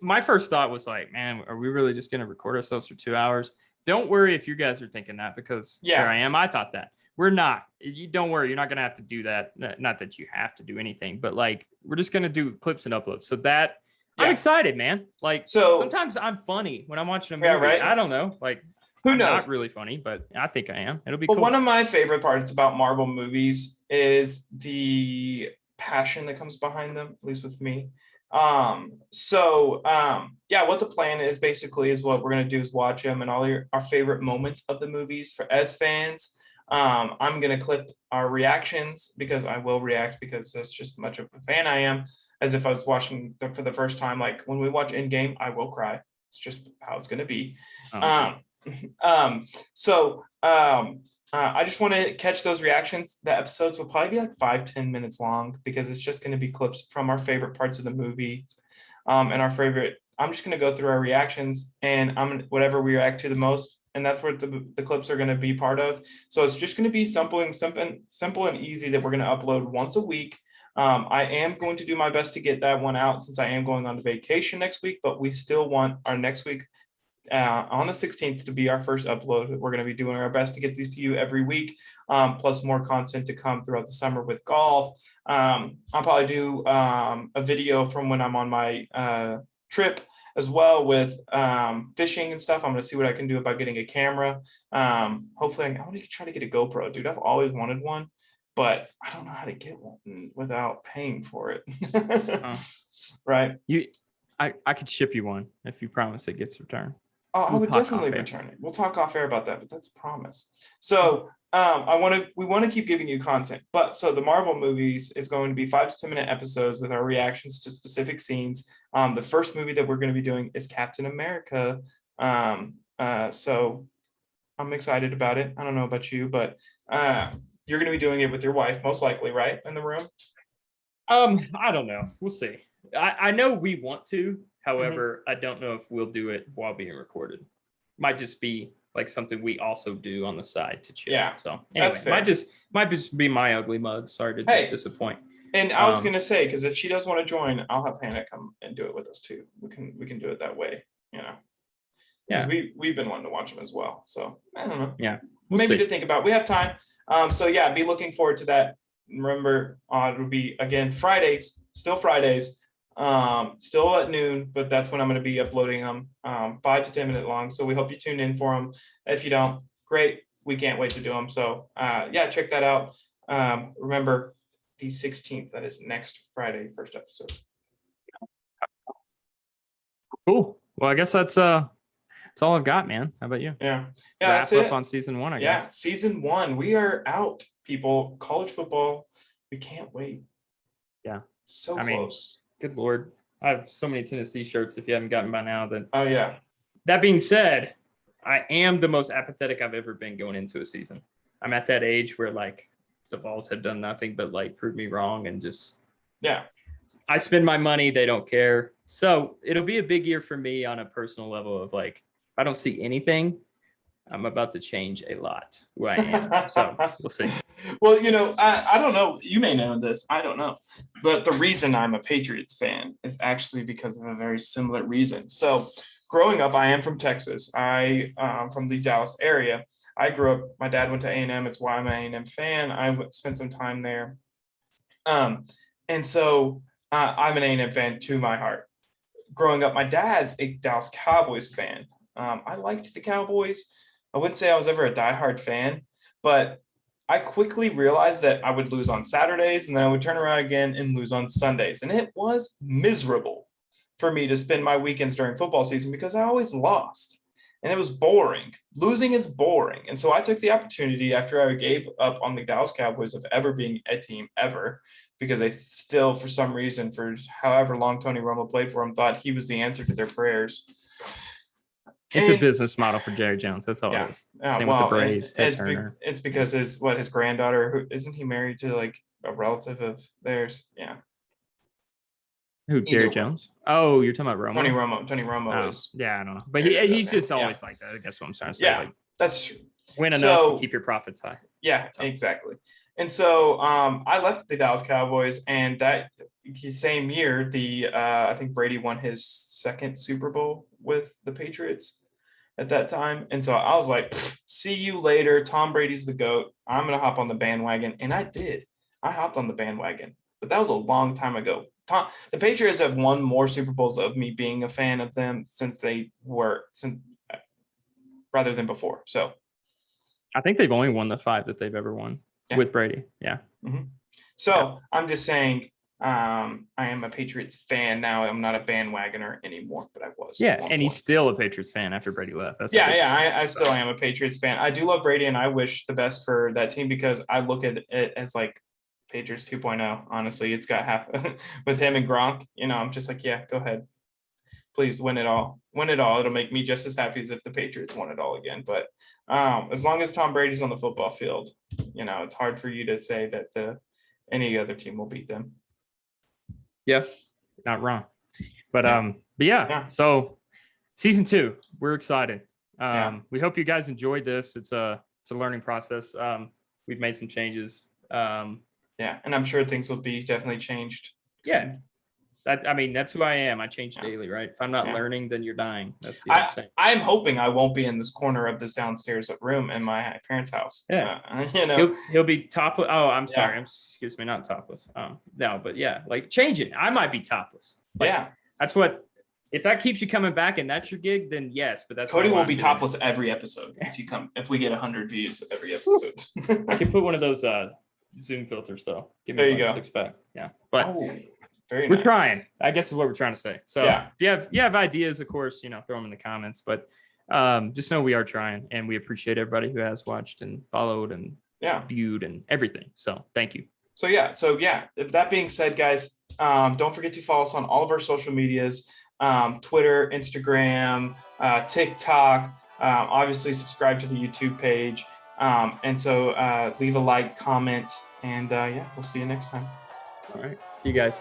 my first thought was like, man, are we really just going to record ourselves for 2 hours? Don't worry if you guys are thinking that, because here I am. I thought that. We're not. You don't worry. You're not going to have to do that. Not that you have to do anything, but like we're just going to do clips and uploads. So that I'm excited, man. Like sometimes I'm funny when I'm watching a movie. Right? I don't know. Like who knows? Not really funny, but I think I am. It'll be cool. But one of my favorite parts about Marvel movies is the passion that comes behind them, at least with me. What the plan is basically is what we're going to do is watch them and all our favorite moments of the movies as fans. I'm going to clip our reactions because I will react because that's just much of a fan I am, as if I was watching for the first time. Like when we watch Endgame, I will cry. It's just how it's going to be. I just want to catch those reactions. The episodes will probably be like 5-10 minutes long because it's just going to be clips from our favorite parts of the movie, and our favorite. I'm just going to go through our reactions and whatever we react to the most, and that's what the clips are going to be part of. So it's just going to be simple and easy that we're going to upload once a week. I am going to do my best to get that one out since I am going on vacation next week, but we still want our next week on the 16th to be our first upload. We're going to be doing our best to get these to you every week, plus more content to come throughout the summer with golf. I'll probably do a video from when I'm on my trip as well with fishing and stuff. I'm going to see what I can do about getting a camera. Hopefully I want to try to get a GoPro, dude. I've always wanted one, but I don't know how to get one without paying for it. Right. I could ship you one if you promise it gets returned. Oh, I would definitely return it. We'll talk off air about that, but that's a promise. So we want to keep giving you content. But so the Marvel movies is going to be 5 to 10 minute episodes with our reactions to specific scenes. The first movie that we're going to be doing is Captain America. So I'm excited about it. I don't know about you, but you're going to be doing it with your wife, most likely, right? In the room? I don't know. We'll see. I know we want to. However, I don't know if we'll do it while being recorded. Might just be like something we also do on the side to chill. Yeah, so anyway, might just be my ugly mug. Sorry to disappoint. And I was gonna say, because if she does want to join, I'll have Hannah come and do it with us too. We can do it that way, Yeah, we've been wanting to watch them as well. So I don't know. Yeah, maybe to think about. We have time. So yeah, be looking forward to that. Remember, it will be again Fridays, still Fridays. Still at noon, but that's when I'm going to be uploading them, 5 to 10 minute long. So we hope you tune in for them. If you don't, great. We can't wait to do them. So check that out. Remember the 16th, that is next Friday, first episode. Cool. Well, I guess that's all I've got, man. How about you? Yeah. Wrap up on season 1, I guess. Yeah, season 1. We are out, people. College football. We can't wait. Yeah. So close. Good Lord. I have so many Tennessee shirts if you haven't gotten by now. Oh, yeah. That being said, I am the most apathetic I've ever been going into a season. I'm at that age where like the Vols have done nothing but like prove me wrong and just I spend my money, they don't care. So it'll be a big year for me on a personal level of like, I don't see anything. I'm about to change a lot who I am. So we'll see. Well, I don't know. You may know this. I don't know. But the reason I'm a Patriots fan is actually because of a very similar reason. So growing up, I am from Texas. From the Dallas area. I grew up, my dad went to A&M. It's why I'm an A&M fan. I spent some time there. And so I'm an A&M fan to my heart. Growing up, my dad's a Dallas Cowboys fan. I liked the Cowboys. I wouldn't say I was ever a diehard fan, but I quickly realized that I would lose on Saturdays and then I would turn around again and lose on Sundays. And it was miserable for me to spend my weekends during football season because I always lost. And it was boring. Losing is boring. And so I took the opportunity after I gave up on the Dallas Cowboys of ever being a team ever, because I still, for some reason, for however long Tony Romo played for them, thought he was the answer to their prayers. It's a business model for Jerry Jones. That's all it is. Same with the Braves, Ted Turner. It's because his granddaughter, who isn't he married to like a relative of theirs? Yeah. Who, Jerry Jones? Oh, you're talking about Romo? Tony Romo is. Yeah, I don't know. But he's just always like that. I guess what I'm trying to say. Yeah, like, that's true. Win enough to keep your profits high. Yeah, exactly. And so I left the Dallas Cowboys, and that same year, I think Brady won his second Super Bowl with the Patriots at that time. And so I was like, see you later. Tom Brady's the GOAT. I'm going to hop on the bandwagon. And I did. I hopped on the bandwagon. But that was a long time ago. The Patriots have won more Super Bowls of me being a fan of them rather than before. So I think they've only won the 5 that they've ever won with Brady. Yeah. Mm-hmm. So I'm just saying, I am a Patriots fan now. I'm not a bandwagoner anymore, but I was. Yeah, and he's still a Patriots fan after Brady left. I still am a Patriots fan. I do love Brady, and I wish the best for that team because I look at it as like Patriots 2.0. Honestly, it's got half with him and Gronk. I'm just like, yeah, go ahead. Please win it all. Win it all. It'll make me just as happy as if the Patriots won it all again. But as long as Tom Brady's on the football field, it's hard for you to say that any other team will beat them. Yeah, not wrong. But yeah. So season 2, we're excited. We hope you guys enjoyed this. It's a learning process. We've made some changes. And I'm sure things will be definitely changed. Yeah. That's who I am. I change daily, right? If I'm not learning, then you're dying. That's the old saying. I'm hoping I won't be in this corner of this downstairs room in my parents' house. Yeah. He'll be topless. Oh, I'm sorry. Excuse me, not topless. No, but yeah, like change it. I might be topless. That's what. If that keeps you coming back and that's your gig, then yes. But that's Cody will be topless every episode if we get 100 views every episode. I can put one of those Zoom filters though. Give me a 6-pack. Yeah, but. We're trying, I guess is what we're trying to say. So if you have ideas, of course, throw them in the comments, but just know we are trying and we appreciate everybody who has watched and followed and viewed and everything. So thank you. So that being said, guys, don't forget to follow us on all of our social medias, Twitter, Instagram, TikTok, obviously subscribe to the YouTube page. And so leave a like, comment, and we'll see you next time. All right. See you guys.